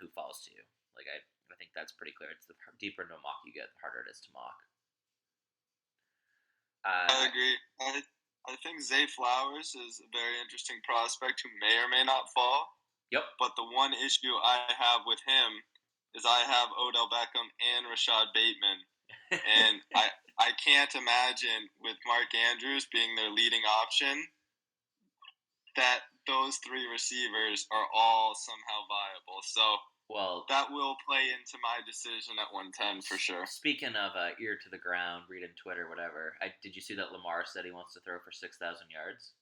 who falls to you. Like I think that's pretty clear. It's the deeper into a mock you get, the harder it is to mock.
I agree. I think Zay Flowers is a very interesting prospect who may or may not fall.
Yep.
But the one issue I have with him is I have Odell Beckham and Rashad Bateman. And I can't imagine with Mark Andrews being their leading option that those three receivers are all somehow viable. So that will play into my decision at 110 for sure.
Speaking of ear to the ground, reading Twitter, whatever, did you see that Lamar said he wants to throw for 6,000 yards?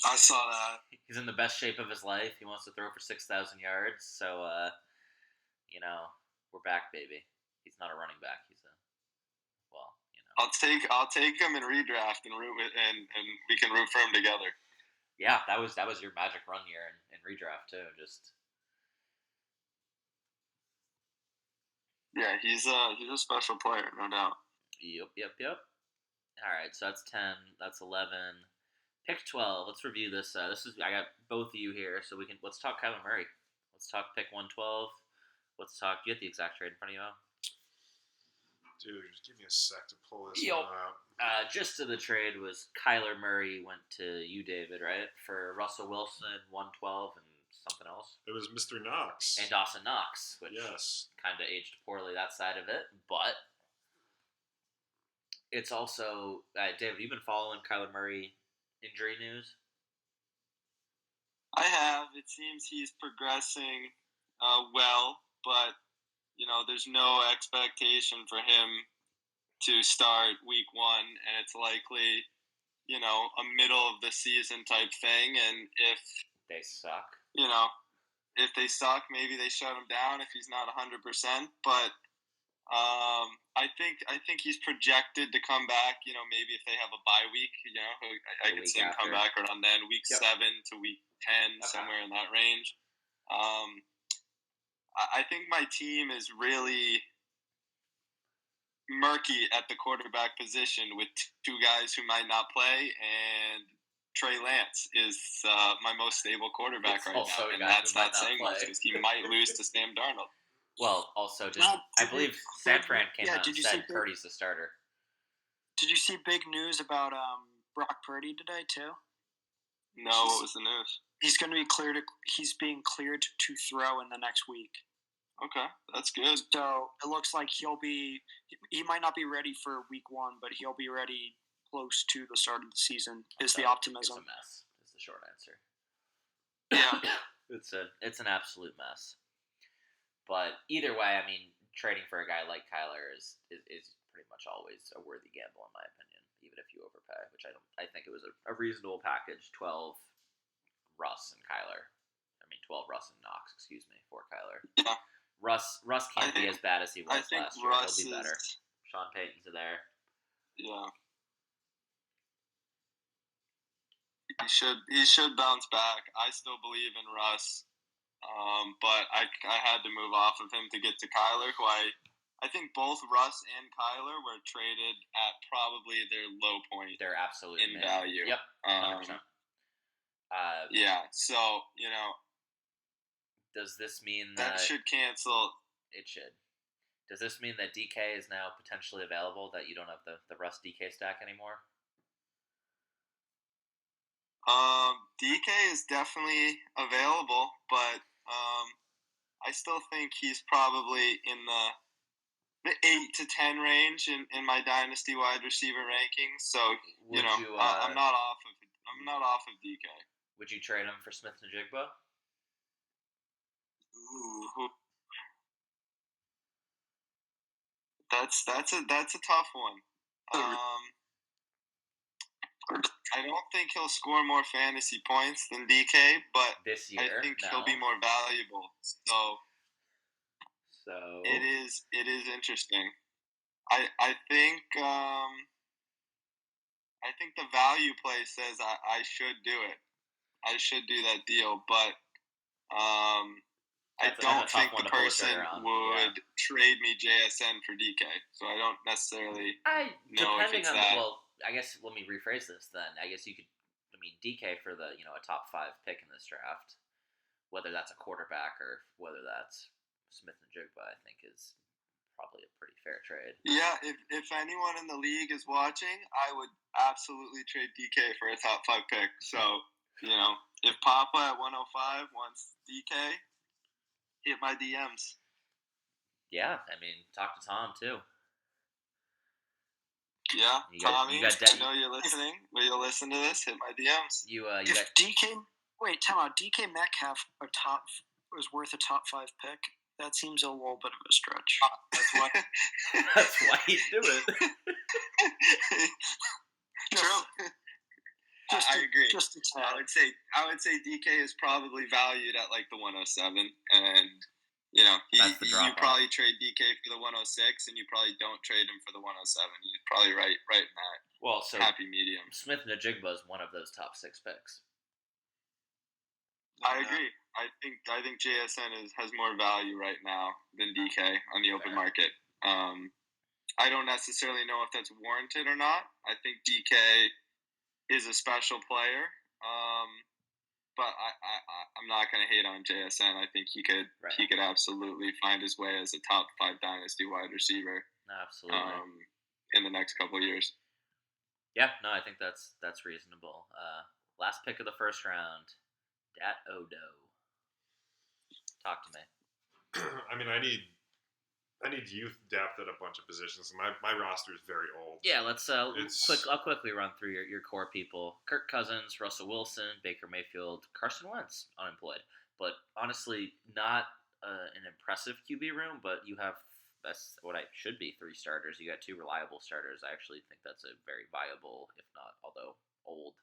I saw that.
He's in the best shape of his life. He wants to throw for 6,000 yards. So, we're back, baby. He's not a running back. He's
I'll take him in redraft and we can root for him together.
Yeah, that was your magic run year in redraft too.
Yeah, he's a special player, no doubt.
Yep. All right, so that's 10. That's 11. Pick 12. Let's review this. I got both of you here, so let's talk Kyler Murray. Let's talk pick 112. Let's talk. Do you have the exact trade in front of you, Al?
Dude, just give me a sec to pull this one up.
Just to the trade was Kyler Murray went to you, David, right? For Russell Wilson, 112, and something else.
It was Mr. Knox.
And Dawson Knox, which
yes,
kind of aged poorly that side of it. But it's also, David, you've been following Kyler Murray injury news?
I have. It seems he's progressing well, but there's no expectation for him to start week 1, and it's likely, a middle of the season type thing. And if
they suck,
if they suck, maybe they shut him down if he's not 100%. But I think he's projected to come back. Maybe if they have a bye week, I could see him come back around then, week 7 to week 10, somewhere in that range. I think my team is really murky at the quarterback position with two guys who might not play, and Trey Lance is my most stable quarterback right now, and that's not saying much because he might lose to Sam Darnold.
Well, also, I believe San Fran came out and said Purdy's the starter.
Did you see big news about Brock Purdy today too?
No, what was the news?
He's going to be cleared. He's being cleared to throw in the next week.
Okay, that's good.
So it looks like he might not be ready for week 1, but he'll be ready close to the start of the season. Is the optimism?
It's a mess. Is the short answer.
Yeah,
it's an absolute mess. But either way, I mean, trading for a guy like Kyler is pretty much always a worthy gamble in my opinion, even if you overpay, which I think it was a reasonable package. 12 Russ and Kyler. I mean, 12 Russ and Knox, excuse me, for Kyler.
Yeah.
Russ can't be as bad as he was last year. He'll be better. Sean Payton's there.
Yeah. He should bounce back. I still believe in Russ. But I had to move off of him to get to Kyler, who I think both Russ and Kyler were traded at probably their low point.
They're absolute
in value.
Yep, 100%.
Yeah, so,
does this mean that
should cancel?
It should. Does this mean that DK is now potentially available, that you don't have the Russ DK stack anymore?
DK is definitely available, but I still think he's probably in the 8 to 10 range in my dynasty wide receiver rankings. So I'm not off of DK.
Would you trade him for Smith-Njigba?
Ooh, that's a tough one. I don't think he'll score more fantasy points than DK, but
this year,
I think he'll be more valuable. So it is interesting. I think the value play says I should do it. I should do that deal, but I don't think the person would trade me JSN for DK. So I don't necessarily know if it's that.
Well, I guess let me rephrase this then. I guess you could, DK for the, a top 5 pick in this draft, whether that's a quarterback or whether that's Smith-Njigba, I think is probably a pretty fair trade.
Yeah, if anyone in the league is watching, I would absolutely trade DK for a top 5 pick. So, if Papa at 105 wants DK, hit my DMs.
Yeah, talk to Tom too.
Yeah, Tommy, I know you're listening. Will you listen to this? Hit my DMs.
If time out. DK Metcalf was worth a top 5 pick. That seems a little bit of a stretch.
That's why you do it.
True. I agree. I would say DK is probably valued at like the 107, and you probably trade DK for the 106, and you probably don't trade him for the 107. You're probably right in that.
Well, so
happy medium.
Smith-Njigba is one of those top 6 picks.
I agree. I think JSN has more value right now than DK on the open market. I don't necessarily know if that's warranted or not. I think DK is a special player, but I'm not going to hate on JSN. I think he could absolutely find his way as a top 5 dynasty wide receiver.
Absolutely.
In the next couple of years.
Yeah, no, I think that's reasonable. Last pick of the first round, Dat Odo. Talk to me.
I need youth depth at a bunch of positions. My roster is very old.
Yeah, I'll quickly run through your core people: Kirk Cousins, Russell Wilson, Baker Mayfield, Carson Wentz, unemployed. But honestly, not an impressive QB room. But you have what I should be 3 starters. You got 2 reliable starters. I actually think that's a very viable, if not although old,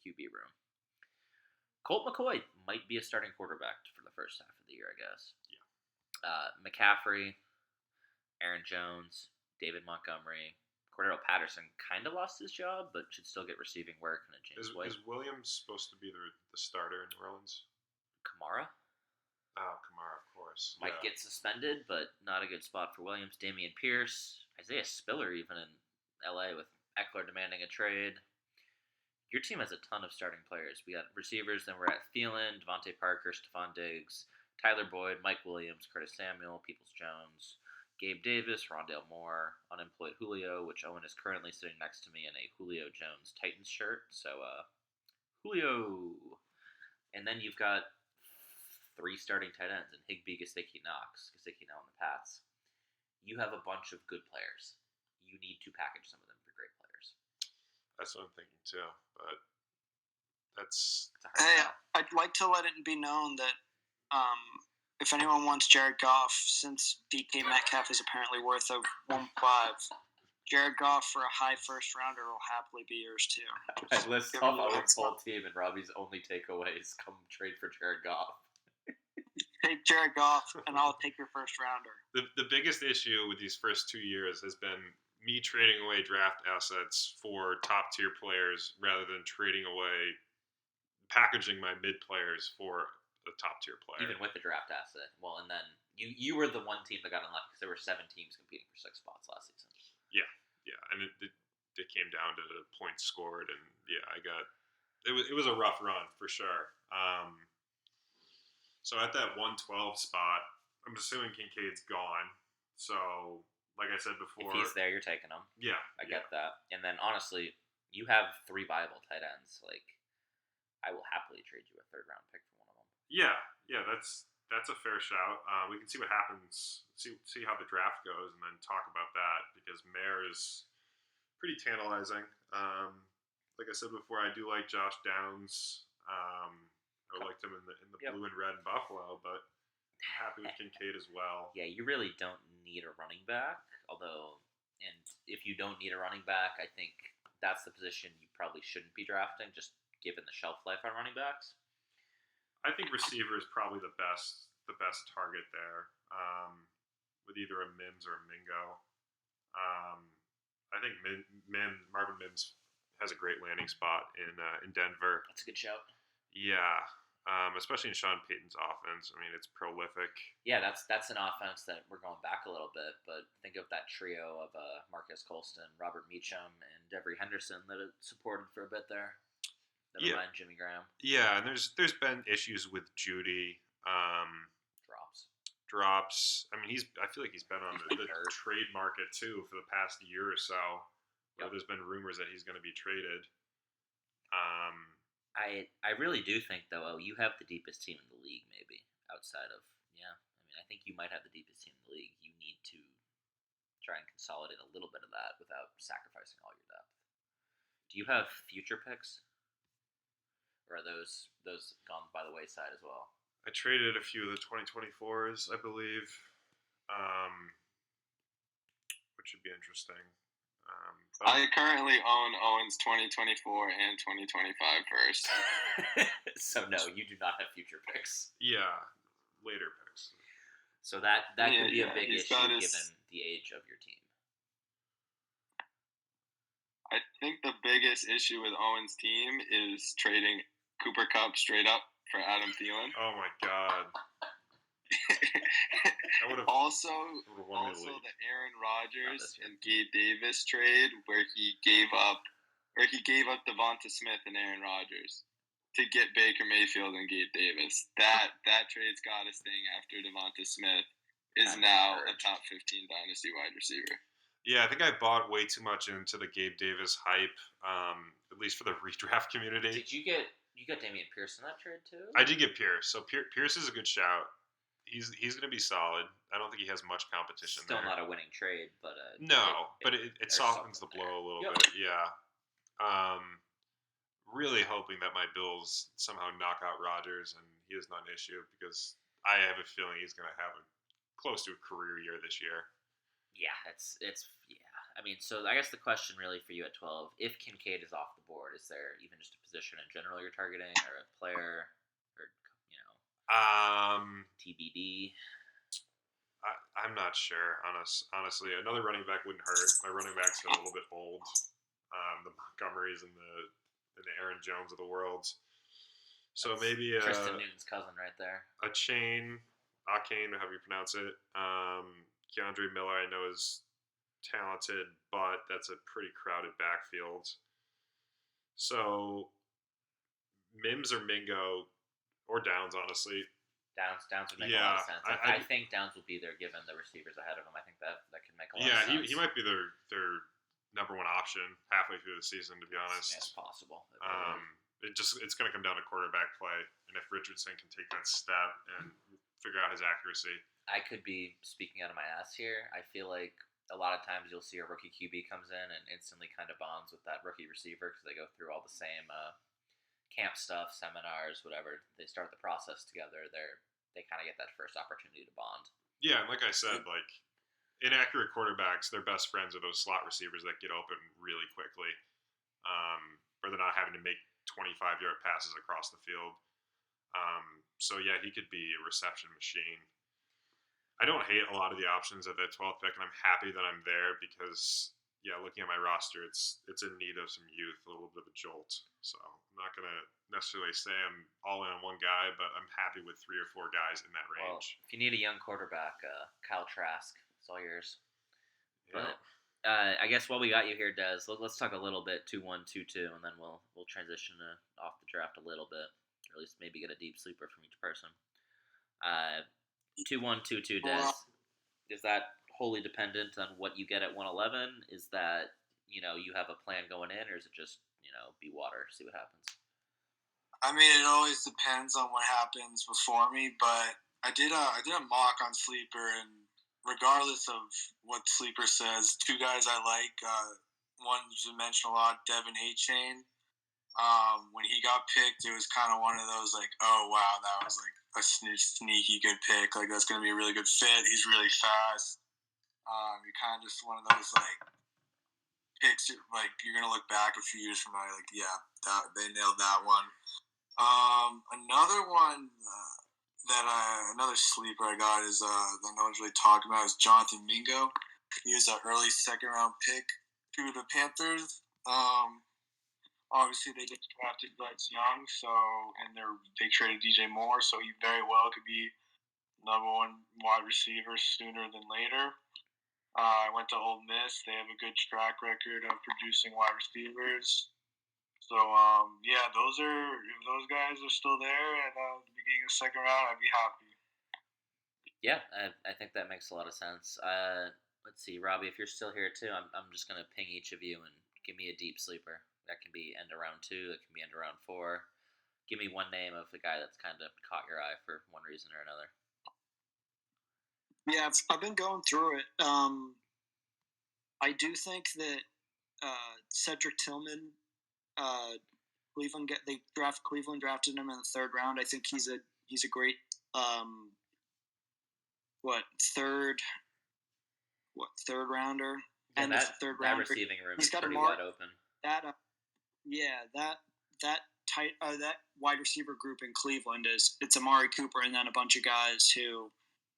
QB room. Colt McCoy might be a starting quarterback for the first half of the year, I guess. Yeah. McCaffrey, Aaron Jones, David Montgomery, Cordero Patterson kind of lost his job, but should still get receiving work. And James White.
Is Williams supposed to be the starter in New Orleans?
Kamara?
Oh, Kamara, of course.
Might get suspended, but not a good spot for Williams. Dameon Pierce, Isaiah Spiller, even in LA with Eckler demanding a trade. Your team has a ton of starting players. We got receivers, then we're at Thielen, Devontae Parker, Stephon Diggs, Tyler Boyd, Mike Williams, Curtis Samuel, Peoples-Jones, Gabe Davis, Rondale Moore, unemployed Julio, which Owen is currently sitting next to me in a Julio Jones Titans shirt. So, Julio. And then you've got 3 starting tight ends in Higbee, Gesicki, Knox. Gesicki now on the Pats. You have a bunch of good players. You need to package some of them for great players.
That's what I'm thinking too, but that's.
Hey, I'd like to let it be known that if anyone wants Jared Goff, since DK Metcalf is apparently worth a 1.5, Jared Goff for a high first rounder will happily be yours too.
I list off Owen's whole team, and Robbie's only takeaway is come trade for Jared Goff.
Take Jared Goff, and I'll take your first rounder.
The biggest issue with these first 2 years has been me trading away draft assets for top tier players rather than packaging my mid players for top tier player.
Even with the draft asset. Well, and then you were the one team that got unlucky because there were 7 teams competing for 6 spots last season.
Yeah, and it came down to points scored, and yeah, it was a rough run for sure. So at that 112 spot, I'm assuming Kincaid's gone. So like I said before,
If he's there, you're taking him.
yeah,
I get that. And then honestly, you have 3 viable tight ends. Like, I will happily trade you a 3rd round pick for one of them.
Yeah, that's a fair shout. We can see what happens, see how the draft goes, and then talk about that because Mayer is pretty tantalizing. Like I said before, I do like Josh Downs. I liked him in the blue and red in Buffalo, but I'm happy with Kincaid as well.
Yeah, you really don't need a running back. Although, and if you don't need a running back, I think that's the position you probably shouldn't be drafting, just given the shelf life on running backs.
I think receiver is probably the best target there, with either a Mims or a Mingo. I think Marvin Mims has a great landing spot in Denver.
That's a good shout.
Yeah, especially in Sean Payton's offense. I mean, it's prolific.
Yeah, that's an offense that we're going back a little bit, but think of that trio of Marcus Colston, Robert Meacham, and Devery Henderson that it supported for a bit there. Never mind Jimmy Graham.
Yeah, and there's been issues with Judy. Drops. I mean, I feel like he's been on the trade market too for the past year or so. Where there's been rumors that he's going to be traded.
I really do think though, you have the deepest team in the league, maybe outside of I think you might have the deepest team in the league. You need to try and consolidate a little bit of that without sacrificing all your depth. Do you have future picks? Or are those gone by the wayside as well?
I traded a few of the 2024s, I believe, which should be interesting.
I currently own Owen's 2024 and 2025 first.
So no, you do not have future picks.
Yeah, later picks.
So that could be a big issue given the age of your team.
I think the biggest issue with Owen's team is trading Cooper Kupp straight up for Adam Thielen.
Oh my God!
Also the Aaron Rodgers and Gabe Davis trade where he gave up Devonta Smith and Aaron Rodgers to get Baker Mayfield and Gabe Davis. That trade's got us staying after Devonta Smith is now a top 15 dynasty wide receiver.
Yeah, I think I bought way too much into the Gabe Davis hype, at least for the redraft community.
Did you get Dameon Pierce in that trade too?
I did get Pierce. So Pierce is a good shout. He's going to be solid. I don't think he has much competition.
Still not a winning trade, but
it softens the blow a little bit. Yeah. Really hoping that my Bills somehow knock out Rodgers and he is not an issue because I have a feeling he's going to have a close to a career year this year.
Yeah, it's I mean, so I guess the question really for you at 12, if Kincaid is off the board, is there even just a position in general you're targeting or a player or TBD?
I'm not sure. Honestly, another running back wouldn't hurt. My running backs are a little bit old. The Montgomerys and the Aaron Jones of the world. So that's maybe
Tristan Newton's cousin right there.
Achane, however you pronounce it. Keandre Miller, I know, is talented, but that's a pretty crowded backfield. So Mims or Mingo or Downs, honestly.
Downs would make a lot of sense. I think Downs will be there given the receivers ahead of him. I think that could make a lot of sense.
Yeah, he might be their number one option halfway through the season, to be honest.
It's possible.
It's going to come down to quarterback play, and if Richardson can take that step and figure out his accuracy.
I could be speaking out of my ass here. I feel like a lot of times you'll see a rookie QB comes in and instantly kind of bonds with that rookie receiver because they go through all the same camp stuff, seminars, whatever. They start the process together. They kind of get that first opportunity to bond.
Yeah, and like I said, like inaccurate quarterbacks, their best friends are those slot receivers that get open really quickly, where they're not having to make 25-yard passes across the field. So yeah, he could be a reception machine. I don't hate a lot of the options at that 12th pick, and I'm happy that I'm there because looking at my roster, it's in need of some youth, a little bit of a jolt. So I'm not gonna necessarily say I'm all in on one guy, but I'm happy with 3 or 4 guys in that
Well,
range.
if you need a young quarterback, Kyle Trask, it's all yours.
Yeah.
But I guess while we got you here, Des, let's talk a little bit 2-1, 2-2, and then we'll transition off the draft a little bit, or at least maybe get a deep sleeper from each person. 2-1, 2-2, Des. Is that wholly dependent on what you get at 111? Is that you have a plan going in, or is it just be water, see what happens?
I mean, it always depends on what happens before me, but I did a mock on Sleeper, and regardless of what Sleeper says, 2 guys I like. One you mentioned a lot, Devin A-Chain. When he got picked, it was kind of one of those like, oh wow, that was like a sneaky good pick. Like that's going to be a really good fit. He's really fast. You're kind of just one of those like picks. Like you're going to look back a few years from now, you're like, yeah, they nailed that one. Another one another sleeper I got is that no one's really talking about is Jonathan Mingo. He was an early 2nd round pick to the Panthers. Obviously they just drafted Bryce Young, and they traded DJ Moore, so he very well could be number 1 wide receiver sooner than later. I went to Ole Miss. They have a good track record of producing wide receivers. So, if those guys are still there at the beginning of the 2nd round, I'd be happy.
Yeah, I think that makes a lot of sense. Let's see, Robbie, if you're still here too, I'm just going to ping each of you and give me a deep sleeper. That can be end of round 2, that can be end of round 4. Give me one name of the guy that's kind of caught your eye for one reason or another.
Yeah, I've been going through it. I do think that Cedric Tillman, Cleveland drafted him in the 3rd round. I think he's a great third rounder.
Yeah,
and
that,
the 3rd
that
rounder.
receiving room
He's
is
got
pretty
a mark
wide open.
that that wide receiver group in Cleveland it's Amari Cooper and then a bunch of guys who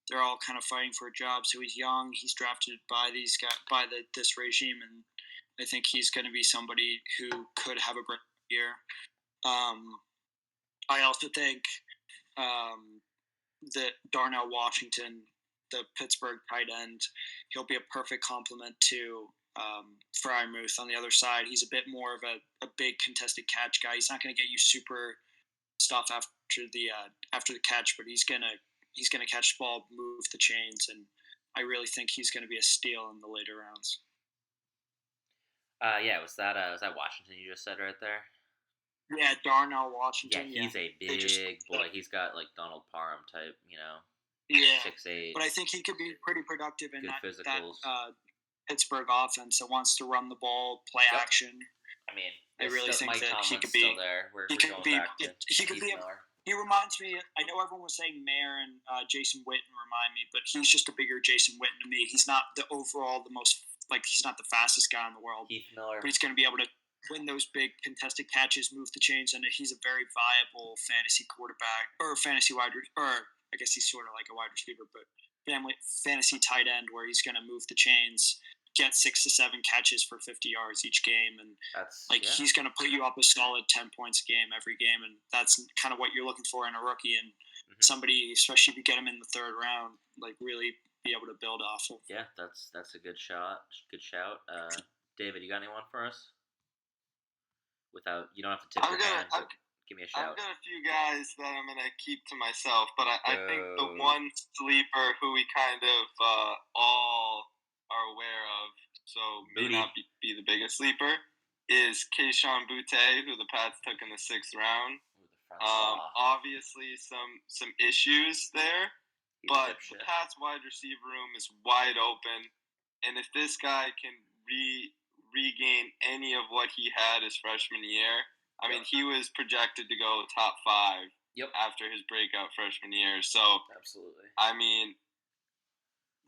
they're all kind of fighting for a job. So he's young. He's drafted by these guys this regime, and I think he's going to be somebody who could have a break year. I also think that Darnell Washington, the Pittsburgh tight end, he'll be a perfect complement to Freiermuth on the other side. He's a bit more of a big contested catch guy. He's not going to get you super stuff after the catch, but he's gonna catch the ball, move the chains, and I really think he's going to be a steal in the later rounds.
Was that Washington you just said right there?
Yeah, Darnell Washington.
Yeah, he's a big boy. He's got like Donald Parham type,
Yeah,
6'8".
but I think he could be pretty productive in
Good
that
physicals.
Pittsburgh offense that wants to run the ball, play action.
I mean,
I really think
Mike
that
Tomlin's
he could
still
be.
there. We're
He
going
could be.
back to
He could be.
Miller.
He reminds me. I know everyone was saying Mayer and Jason Witten remind me, but he's just a bigger Jason Witten to me. He's not the most he's not the fastest guy in the world.
Heath Miller.
But he's going to be able to win those big contested catches, move the chains, and he's a very viable fantasy quarterback or fantasy wide, or I guess he's sort of like a wide receiver, but fantasy tight end where he's going to move the chains, get 6 to 7 catches for 50 yards each game, and he's going to put you up a solid 10 points a game every game, and that's kind of what you're looking for in a rookie, and somebody, especially if you get him in the 3rd round, really be able to build off of.
Yeah, that's a good shot. Good shout. David, you got anyone for us? You don't have to tip your hand, but give me a shout.
I've got a few guys that I'm going to keep to myself, but I think the one sleeper who we kind of all are aware of, so may not be the biggest sleeper, is Kayshon Boutte, who the Pats took in the 6th round. Obviously, some issues there, but the Pats wide receiver room is wide open, and if this guy can regain any of what he had his freshman year, I mean, he was projected to go top 5 after his breakout freshman year. So,
absolutely.
I mean,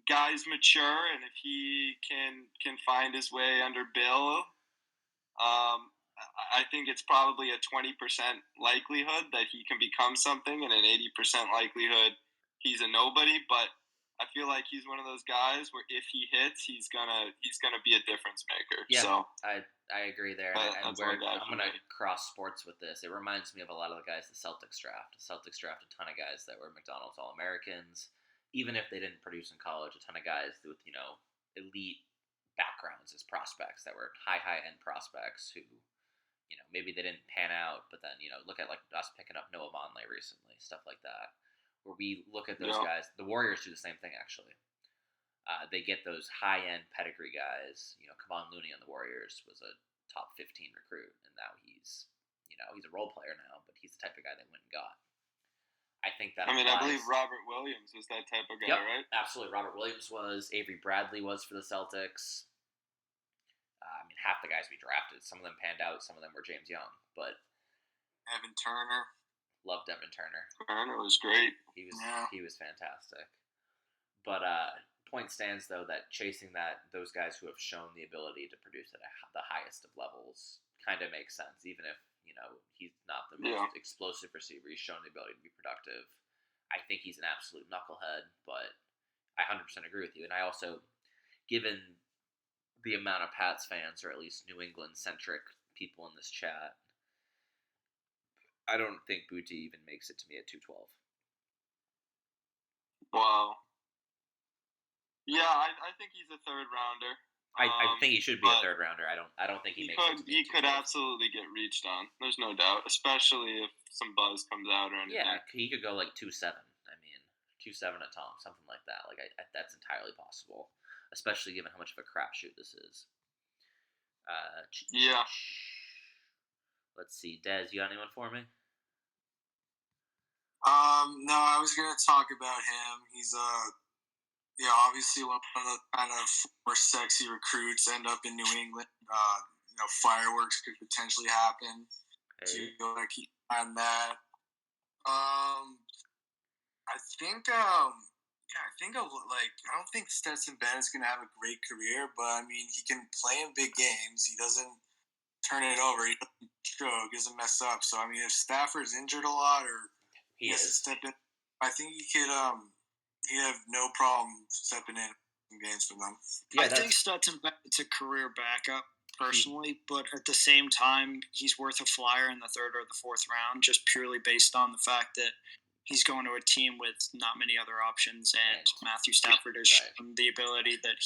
guy's mature, and if he can find his way under Bill, I think it's probably a 20% likelihood that he can become something, and an 80% likelihood he's a nobody. But I feel like he's one of those guys where if he hits, he's gonna be a difference maker.
Yeah,
So
I agree there. And
that's one guy
I'm
for
going to
me.
cross sports with this. It reminds me of a lot of the guys the Celtics draft. The Celtics draft a ton of guys that were McDonald's All-Americans. Even if they didn't produce in college, a ton of guys with, elite backgrounds as prospects that were high-end prospects who, maybe they didn't pan out. But then, look at like us picking up Noah Vonleh recently, stuff like that. Where we look at those guys. The Warriors do the same thing, actually. They get those high-end pedigree guys. Kevon Looney on the Warriors was a top 15 recruit, and now he's a role player now, but he's the type of guy they went and got. I think that
I believe Robert Williams was that type of guy,
yep,
right?
Absolutely. Robert Williams was. Avery Bradley was for the Celtics. Half the guys we drafted, some of them panned out, some of them were James Young, but
Evan Turner.
Loved Evan Turner.
Turner was great.
He was fantastic. But point stands though that chasing those guys who have shown the ability to produce at the highest of levels kind of makes sense, even if he's not the most explosive receiver. He's shown the ability to be productive. I think he's an absolute knucklehead, but I 100% agree with you. And I also, given the amount of Pats fans, or at least New England centric people in this chat, I don't think Booty even makes it to me at 212.
Wow. Yeah, I think he's a third rounder.
I think he should be a third rounder. I don't think he makes it to me.
He could absolutely get reached on. There's no doubt, especially if some buzz comes out or anything.
Yeah, he could go like 2-7. 2-7 at Tom, something like that. Like that's entirely possible, especially given how much of a crapshoot this is.
Yeah.
Let's see, Dez, you got anyone for me?
No, I was gonna talk about him. He's obviously one of the kind of more sexy recruits end up in New England. Fireworks could potentially happen.
Hey.
So you gotta keep an eye on that. I think I don't think Stetson Bennett's gonna have a great career, but he can play in big games. He doesn't turn it over. He doesn't choke. He doesn't mess up. So if Stafford's injured a lot or he has to step in, I think he could. He'd have no problem stepping in games for them.
Yeah, I think Stetson Bennett's a career backup personally, but at the same time, he's worth a flyer in the third or the fourth round, just purely based on the fact that he's going to a team with not many other options, and Matthew Stafford has shown the ability that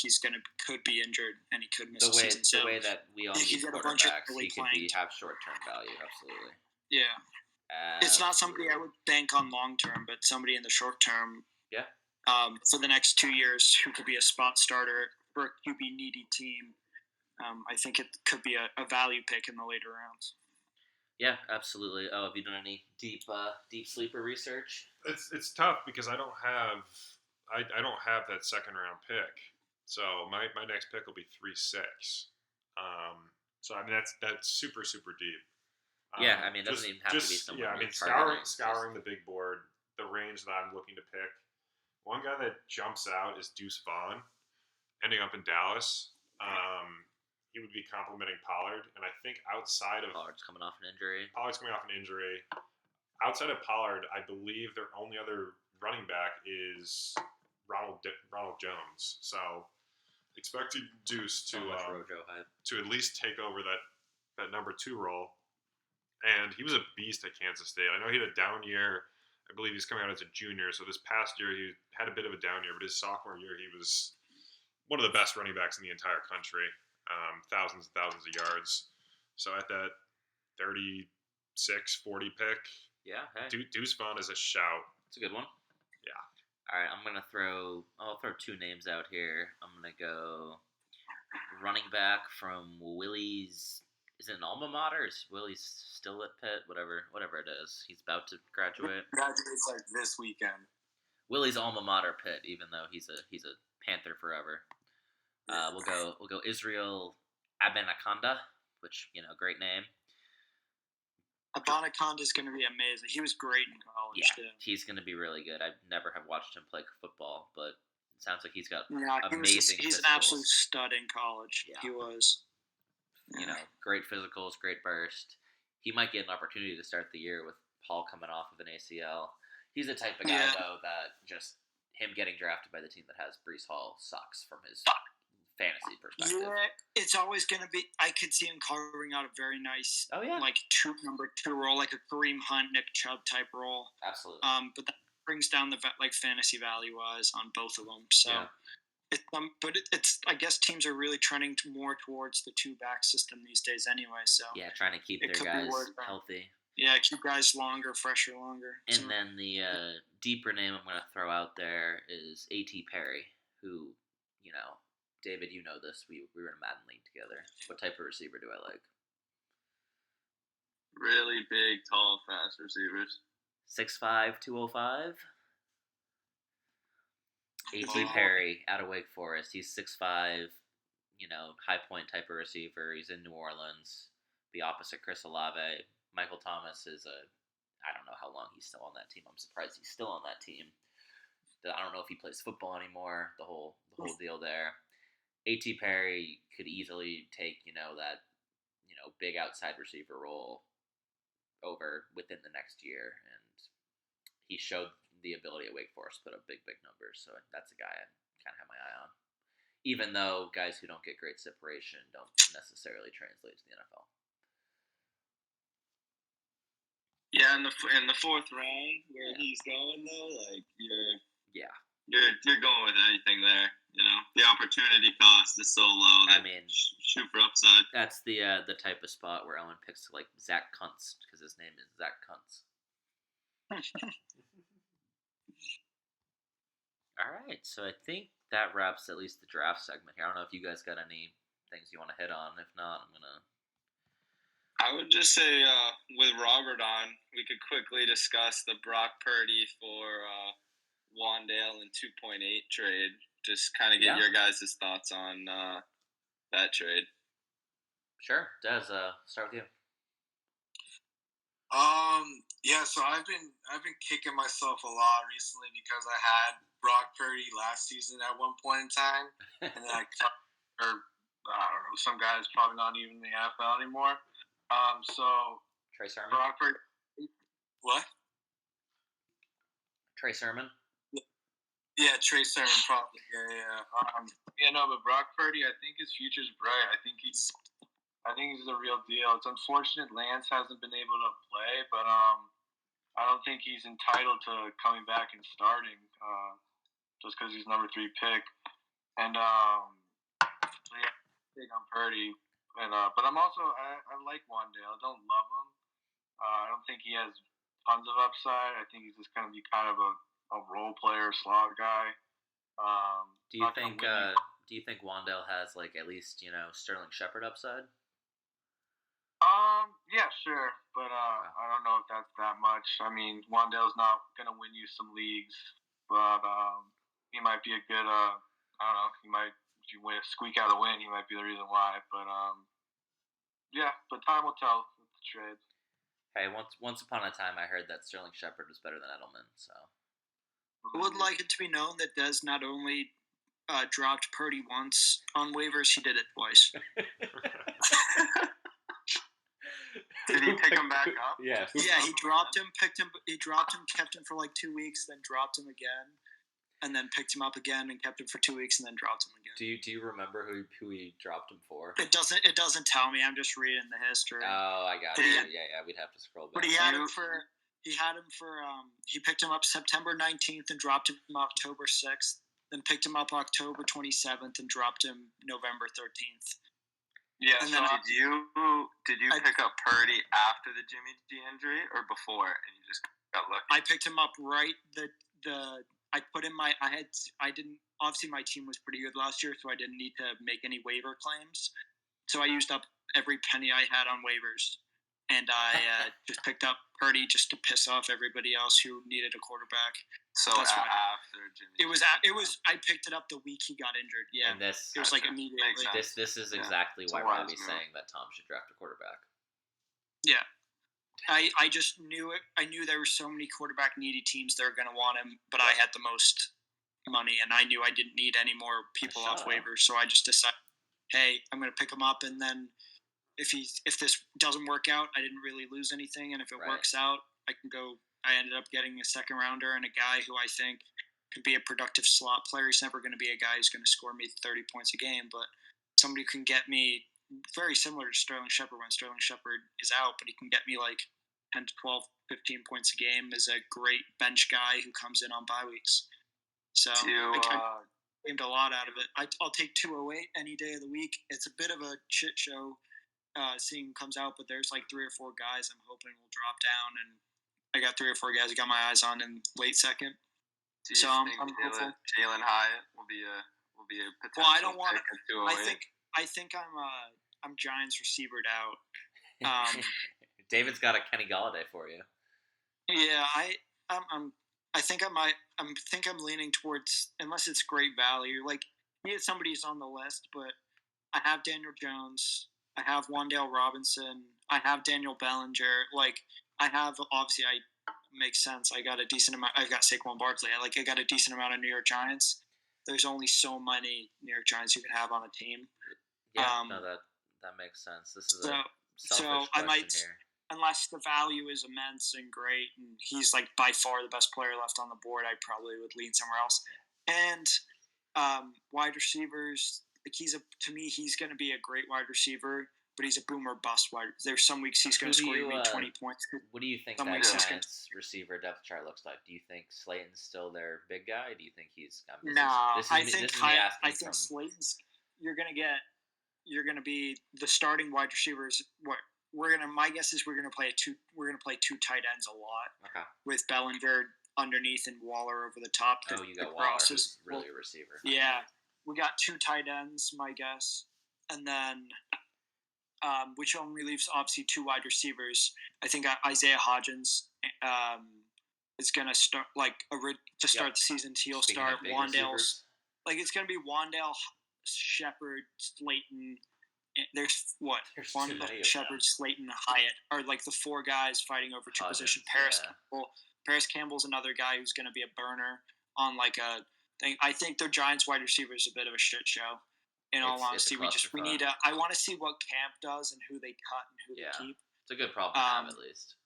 could be injured and he could miss the season.
The way that we all need quarterbacks, he could have short-term value, absolutely.
Yeah. It's not somebody I would bank on long-term, but somebody in the short term.
Yeah.
For the next 2 years, who could be a spot starter for a QB-needy team. I think it could be a value pick in the later rounds. Yeah, absolutely. Oh, have you done any deep sleeper research?
It's tough because I don't have that second round pick. So my next pick will be 3-6. So that's super deep.
Yeah, it doesn't even have to be someone.
Yeah, scouring the big board, the range that I'm looking to pick. One guy that jumps out is Deuce Vaughn, ending up in Dallas. He would be complimenting Pollard, and I think outside of
Pollard's coming off an injury.
Outside of Pollard, I believe their only other running back is Ronald Jones. So expecting Deuce to at least take over that number 2 role. And he was a beast at Kansas State. I know he had a down year. I believe he's coming out as a junior. So this past year he had a bit of a down year, but his sophomore year he was one of the best running backs in the entire country. Thousands and thousands of yards. So at that 36-40 pick,
yeah, hey.
Deuce Vaughn is a shout.
It's a good one.
Yeah.
All right, I'll throw 2 names out here. I'm gonna go running back from Willie's. Is it an alma mater? Is Willie's still at Pitt? Whatever it is. He's about to graduate.
Graduates like this weekend.
Willie's alma mater, Pitt, even though he's a Panther forever. We'll go Israel Abanaconda, which great name.
Abanaconda is going to be amazing. He was great in college.
Yeah, he's going to be really good. I never have watched him play football, but it sounds like he's got amazing.
He's an absolute stud in college. Yeah. He was.
Great physicals, great burst. He might get an opportunity to start the year with Paul coming off of an ACL. He's the type of guy, though, that just him getting drafted by the team that has Breece Hall sucks from his fantasy perspective.
Yeah, it's always going to be. I could see him carving out a very nice, like number 2 role, like a Kareem Hunt, Nick Chubb type role.
Absolutely.
But that brings down the fantasy value wise on both of them. So, it's I guess teams are really trending more towards the 2-back system these days anyway. So
trying to keep their guys healthy.
Yeah, keep guys fresher longer.
And then the deeper name I'm going to throw out there is A.T. Perry, who, David, you know this. We were in a Madden league together. What type of receiver do I like?
Really big, tall, fast receivers.
6'5", 205. A.T. Perry out of Wake Forest. He's 6'5", high point type of receiver. He's in New Orleans. The opposite Chris Olave. Michael Thomas is I don't know how long he's still on that team. I'm surprised he's still on that team. I don't know if he plays football anymore. The whole deal there. A.T. Perry could easily take, that, big outside receiver role over within the next year. And he showed the ability at Wake Forest to put up big numbers. So that's a guy I kind of have my eye on. Even though guys who don't get great separation don't necessarily translate to the NFL.
Yeah, in the 4th round where he's going though, like you're going with anything there. The opportunity cost is so low. Shoot for upside.
That's the type of spot where Ellen picks like Zach Kuntz because his name is Zach Kuntz. All right, so I think that wraps at least the draft segment here. I don't know if you guys got any things you want to hit on. If not,
I would just say with Robert on, we could quickly discuss the Brock Purdy for Wandale and 2.8 trade. Just kind of get your guys' thoughts on that trade.
Sure, Des, start with you.
So I've been kicking myself a lot recently because I had Brock Purdy last season at one point in time, and then I don't know, some guys probably not even in the NFL anymore. So
Trey Sermon.
Brock Purdy. What?
Trey Sermon.
Yeah, Trey Sermon probably. Yeah. But Brock Purdy, I think his future's bright. I think he's the real deal. It's unfortunate Lance hasn't been able to play, but I don't think he's entitled to coming back and starting just because he's number 3 pick. And big on Purdy. And but I'm also I like Wandale. I don't love him. I don't think he has tons of upside. I think he's just going to be kind of a role player, slot guy.
Do you think Wandale has like at least Sterling Shepard upside?
Yeah, sure, but I don't know if that's that much. I mean, Wandale's not gonna win you some leagues, but he might be a good. I don't know. He might, if you squeak out a win, he might be the reason why. But but time will tell with the trade.
Hey, once upon a time, I heard that Sterling Shepard was better than Edelman. So
I would like it to be known that Des not only dropped Purdy once on waivers, he did it twice.
Did he pick him back up?
Yeah.
Yeah, he dropped him, kept him for like 2 weeks, then dropped him again, and then picked him up again and kept him for 2 weeks and then dropped him again.
Do you remember who he dropped him for?
It doesn't tell me. I'm just reading the history.
Oh, I got it. Yeah, we'd have to scroll back.
But he picked him up September 19th and dropped him October 6th. Then picked him up October 27th and dropped him November 13th.
Yeah. So did you pick up Purdy after the Jimmy G injury or before, and you just got lucky?
I picked him up right. I put in my. I didn't. Obviously, my team was pretty good last year, so I didn't need to make any waiver claims. So I used up every penny I had on waivers, and I just picked up Purdy just to piss off everybody else who needed a quarterback.
So after Jimmy,
it was. I picked it up the week he got injured. Yeah,
and this
it was like immediately.
This is exactly why Robbie's saying that Tom should draft a quarterback.
Yeah, I just knew it. I knew there were so many quarterback needy teams that were going to want him, but I had the most money, and I knew I didn't need any more people off waivers, so I just decided, hey, I'm going to pick him up, and then if this doesn't work out, I didn't really lose anything, and if it works out, I can go. I ended up getting a second rounder and a guy who I think can be a productive slot player. He's never going to be a guy who's going to score me 30 points a game, but somebody who can get me very similar to Sterling Shepard when Sterling Shepard is out, but he can get me like 10 to 12, 15 points a game as a great bench guy who comes in on bye weeks. So I aimed a lot out of it. I'll take 208 any day of the week. It's a bit of a shit show seeing who comes out, but there's like 3 or 4 guys I'm hoping will drop down, and I got 3 or 4 guys I got my eyes on in late second.
Do you think
I'm hopeful.
Jalen Hyatt will be a potential?
Well, I don't want.
To.
I think I'm Giants receivered out.
David's got a Kenny Galladay for you.
Yeah, I think I'm leaning towards, unless it's great value. Like, somebody's on the list, but I have Daniel Jones. I have Wan'Dale Robinson. I have Daniel Bellinger. Like, I have, obviously, makes sense. I got a decent amount. I got Saquon Barkley. I got a decent amount of New York Giants. There's only so many New York Giants you can have on a team.
Yeah, no, that makes sense. This is a selfish question here.
Unless the value is immense and great, and he's like by far the best player left on the board, I probably would lean somewhere else. And wide receivers, like to me, he's going to be a great wide receiver, but he's a boomer bust wide. There's some weeks he's going to score you 20 points.
What do you think that Giants receiver depth chart looks like? Do you think Slayton's still their big guy? Do you think he's?
I think Slayton's. You're going to be the starting wide receivers. My guess is we're gonna play two tight ends a lot.
Okay.
With Bellinger underneath and Waller over the top.
You got Waller, who's really a receiver.
Yeah, we got 2 tight ends, my guess, and then which only leaves obviously 2 wide receivers. I think Isaiah Hodgins is gonna start to start the season. He'll start Wan'Dale's. Like, it's gonna be Wan'Dale, Shepard, Slayton. There's Shepard, Slayton, Hyatt are like the 4 guys fighting over 2 positions. Paris Campbell's another guy who's going to be a burner on like a thing. I think the Giants wide receiver is a bit of a shit show. In all honesty, we need to. I want to see what Camp does and who they cut and who they keep.
It's a good problem to have, at least.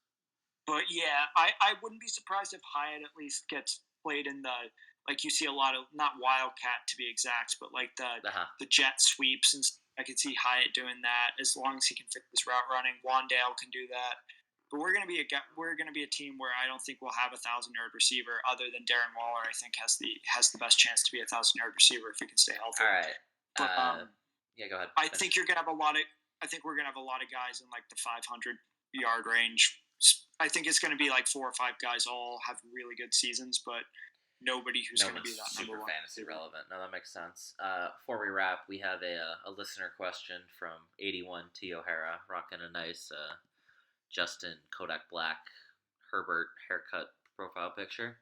But yeah, I wouldn't be surprised if Hyatt at least gets played in the, like, you see a lot of, not Wildcat to be exact, but like the jet sweeps, and I could see Hyatt doing that as long as he can fit this route running. Wan'Dale can do that. But we're going to be a team where I don't think we'll have a 1,000-yard receiver other than Darren Waller. I think has the best chance to be a 1,000-yard receiver if he can stay healthy.
All right.
But,
yeah, go ahead.
I think we're going to have a lot of guys in like the 500-yard range. I think it's going to be like 4 or 5 guys all have really good seasons, but nobody who's going to be that number one.
Fantasy relevant. No, that makes sense. Before we wrap, we have a listener question from 81 T. O'Hara, rocking a nice Justin Kodak Black Herbert haircut profile picture.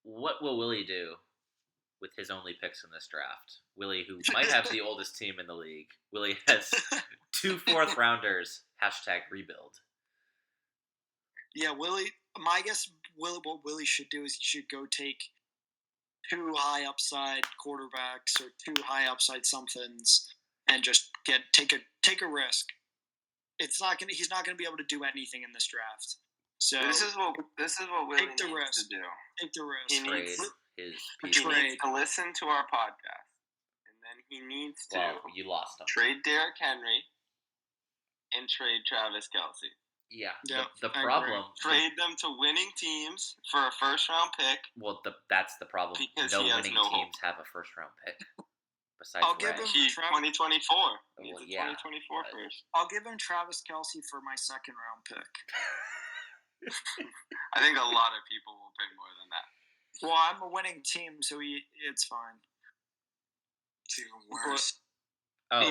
What will Willie do with his only picks in this draft? Willie, who might have the oldest team in the league. Willie has 2 4th-rounders. #rebuild.
Yeah, Willie. My guess, what Willie should do is he should go take 2 high upside quarterbacks or 2 high upside somethings and just take a risk. He's not gonna be able to do anything in this draft. So
this is what Willie needs to do.
Take the risk.
He needs to listen to our podcast, and then he needs to.
Well, you lost him.
Trade Derrick Henry and trade Travis Kelce.
Yeah. The problem.
Trade them to winning teams for a 1st-round pick.
Well, that's the problem.
Because
no winning teams have a 1st-round pick. Besides
I'll give him
2024.
Well, yeah,
2024 first.
I'll give him Travis Kelce for my 2nd-round pick.
I think a lot of people will pay more than that.
Well, I'm a winning team, so it's fine.
It's even worse.
You're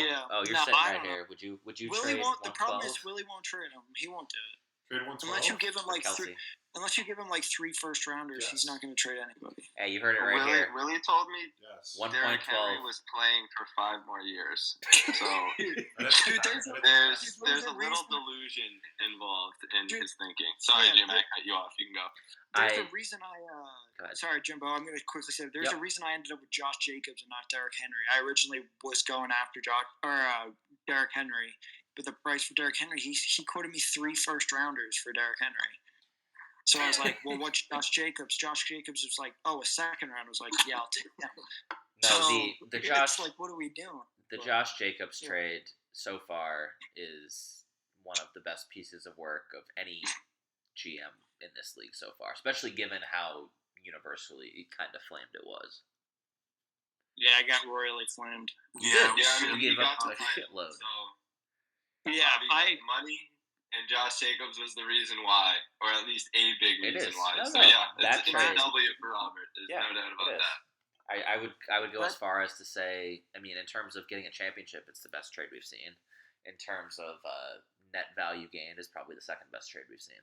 sitting right here. Would you
Willie
trade
won't. The problem
112?
is Willie won't trade him. He won't do it.
Trade 112?
Unless you give him like
Kelce.
Unless you give him like 3 first-rounders, he's not going to trade anybody.
Hey, you heard it right here.
Willie told me
Yes.
Derrick Henry was playing for 5 more years. So
Dude,
there's a little delusion involved in his thinking. Sorry, Jim, I cut you off. You can go.
There's a reason sorry, Jimbo, I'm going to quickly say there's a reason I ended up with Josh Jacobs and not Derrick Henry. I originally was going after Derrick Henry, but the price for Derrick Henry, he quoted me 3 first-rounders for Derrick Henry. So I was like, well, what's Josh Jacobs? Josh Jacobs was like, oh, a second round. I was like, yeah, I'll take him.
No,
So
the Josh
it's like, what are we doing?
the
But,
Josh Jacobs
yeah.
trade so far is one of the best pieces of work of any GM in this league so far, especially given how universally kind of flamed it was.
Yeah, I got royally flamed.
Yeah,
Good.
Yeah, I mean,
You gave
he
up
got
a
the title,
shitload.
So
Yeah,
Bobby got the money, and Josh Jacobs was the reason why, or at least a big
It
reason
is.
why.
No,
So
no,
yeah,
that
it's
trade-
a W for Robert. There's
Yeah,
no doubt
it
about
is.
that.
I would go as
That-
far as to say, I mean, in terms of getting a championship, it's the best trade we've seen. In terms of net value gained, is probably the second best trade we've seen.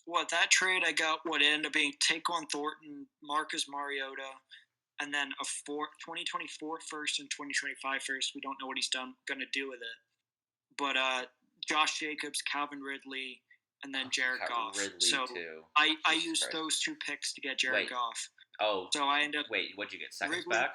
What that trade I got what ended up being Taquan Thornton, Marcus Mariota, and then a 2024 first and 2025 first. We don't know what he's going to do with it. But Josh Jacobs, Calvin Ridley, and then Jared
Got
Goff.
Ridley
So
too.
I
Jesus
used
Christ.
those two picks to get Jared
Wait.
Goff.
Oh,
So I ended up.
wait, what'd you get? Seconds
Ridley-
back?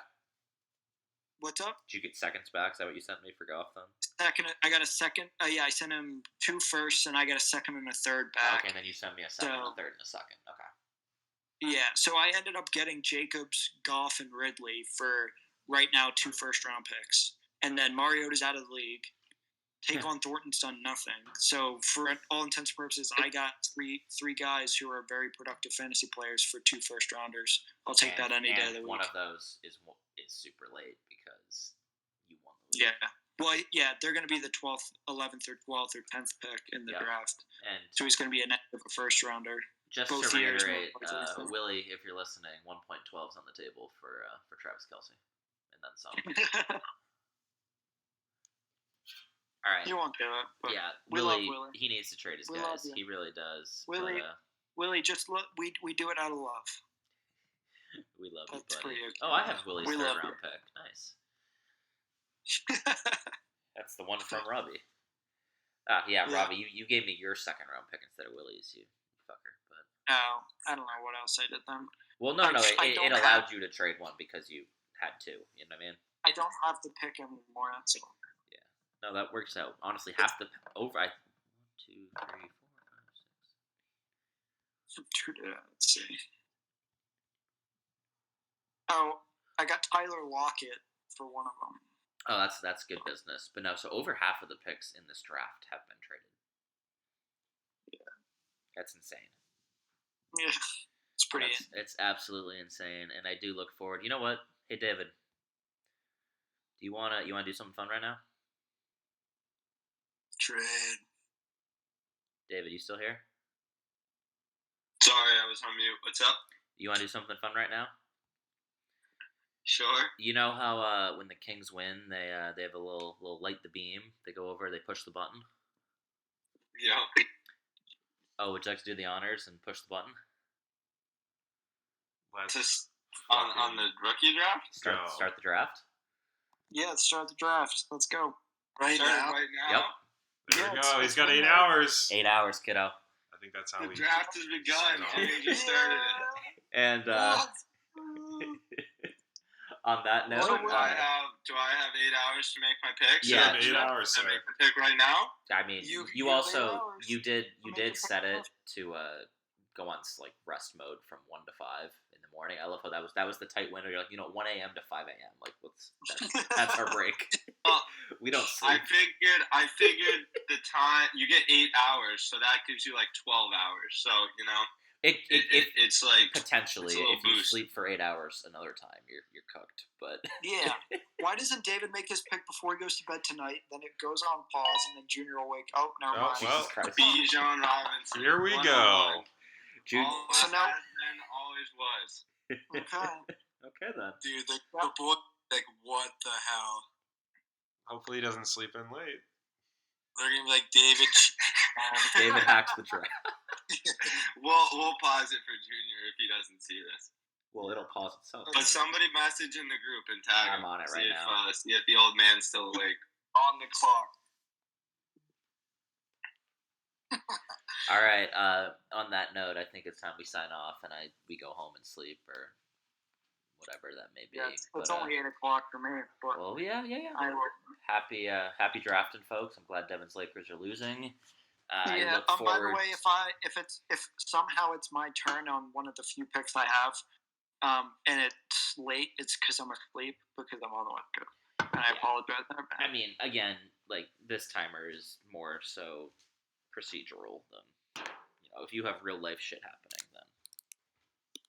What's up?
Did you get seconds back? Is that what you sent me for Goff then?
Second, I got a second. Yeah, I sent him 2 firsts, and I got a second and a third back.
Okay, and then you sent me a second,
So-
a third, and a second. Okay.
Yeah, so I ended up getting Jacobs, Goff, and Ridley for right now 2 first-round picks, and then Mariota's out of the league. Taquan Thornton's done nothing. So for all intents and purposes, I got three guys who are very productive fantasy players for 2 first-rounders. I'll take that any day of the week.
One of those is super late because you won the league.
Yeah. Well, yeah, they're going to be the 12th, 11th, or 12th, or 10th pick in the
Yeah.
draft.
And
So he's going to be a net of a first-rounder.
just
both
to
years,
reiterate,
most likely.
Willie, if you're listening, 1.12 is on the table for Travis Kelce, and then some. All right.
You won't do it. But
Yeah,
we love
Willie,
Willie.
he needs to trade his
We love
guys.
you.
He really does.
Willie,
But,
Willie, just look. We do it out of love.
we love you,
That's
buddy.
pretty okay.
Oh, I have Willie's
We
third
love
round pick. Nice. That's the one from Robbie. Yeah,
Yeah.
Robbie, you gave me your second round pick instead of Willie's, you fucker. But
Oh, I don't know what else I did then.
well, no,
I
it
don't
allowed
have-
you to trade one because you had two. You know what I mean?
I don't have to pick anymore. That's all.
No, that works out. Honestly, half the over. 1, 2, 3, 4, 5, 6.
Let's see. Oh, I got Tyler Lockett for one of them.
Oh, that's good business. But no, so over half of the picks in this draft have been traded.
Yeah.
That's insane.
Yeah, it's pretty.
It's absolutely insane, and I do look forward. You know what? Hey, David, do you wanna do something fun right now?
Trade.
David, you still here?
Sorry, I was on mute. What's up?
You want to do something fun right now?
Sure.
You know how when the Kings win, they have a little light the beam. They go over, they push the button.
Yeah.
Oh, would you like to do the honors and push the button?
Let's
Just on the rookie draft.
Start the draft.
Yeah, let's start the draft. Let's go.
Right
Start it
now.
right now.
Yep.
There
Yeah,
we
it's-
go.
it's
He's got
right
8
now.
hours.
8 hours, kiddo.
I think that's how
The
we.
draft has begun.
Sign off.
We just started it.
And on that note,
So do I have 8 hours to make my pick?
Yeah.
Should I-
8
should I-
hours,
should I
sir.
make the pick right now?
I mean,
You
you
have
also
8 hours.
you did
Make
did
your
set
pick.
it to go on like rest mode from 1 to 5 in the morning. I love how that was the tight window. You're like 1 a.m. to 5 a.m. Like that's our break.
Well,
We don't
I
sleep.
figured the time you get 8 hours, so that gives you like 12 hours. So
It
it's like
potentially,
it's a little
if you
boost.
sleep for 8 hours another time, you're cooked. But
Yeah. Why doesn't David make his pick before he goes to bed tonight? Then it goes on pause, and then Junior will wake. Oh, never
Oh,
mind.
well.
Jesus Christ.
Bijan Robinson.
Here we
101.
go.
Jude,
Always
So now-
has been, always was.
Okay.
okay then.
Dude, the boy, like, what the hell?
Hopefully he doesn't sleep in late.
They're gonna be like, David.
David hacks the draft.
We'll pause it for Junior if he doesn't see this.
Well, it'll pause itself.
But somebody message in the group and tag
I'm
him.
on it
See
right
if,
now.
See if the old man's still awake.
On the clock.
All right. On that note, I think it's time we sign off and we go home and sleep or whatever that may be.
Yeah, it's
But,
only 8 o'clock for me. But
well, yeah.
I will.
Happy drafting, folks. I'm glad Devin's Lakers are losing. I look
By the
forward.
way, if somehow it's my turn on one of the few picks I have, and it's late, it's because I'm asleep because I'm on the West Coast. And I apologize.
I mean, again, like this timer is more so procedural than if you have real life shit happening, then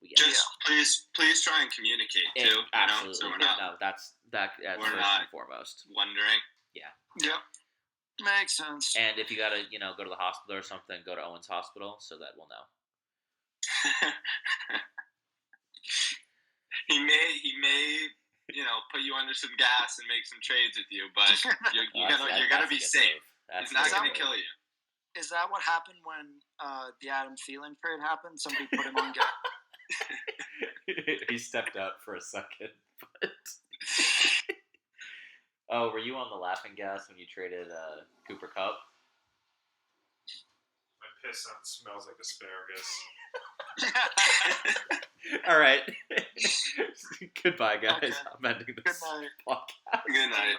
we get
Just please try and communicate
it.
too.
Absolutely,
so we're not
no, that's
we're
first
not
and foremost.
wondering.
Yep. Makes sense.
And if you gotta, go to the hospital or something, go to Owen's Hospital so that we'll know.
He may put you under some gas and make some trades with you, but you're gonna be safe. He's not gonna kill you.
Is that what happened when the Adam Thielen trade happened? Somebody put him on gas.
He stepped up for a second, but oh, were you on the laughing gas when you traded Cooper Kupp?
My piss smells like asparagus.
All right. Goodbye, guys.
Okay.
I'm ending this
Good night.
podcast.
Good night.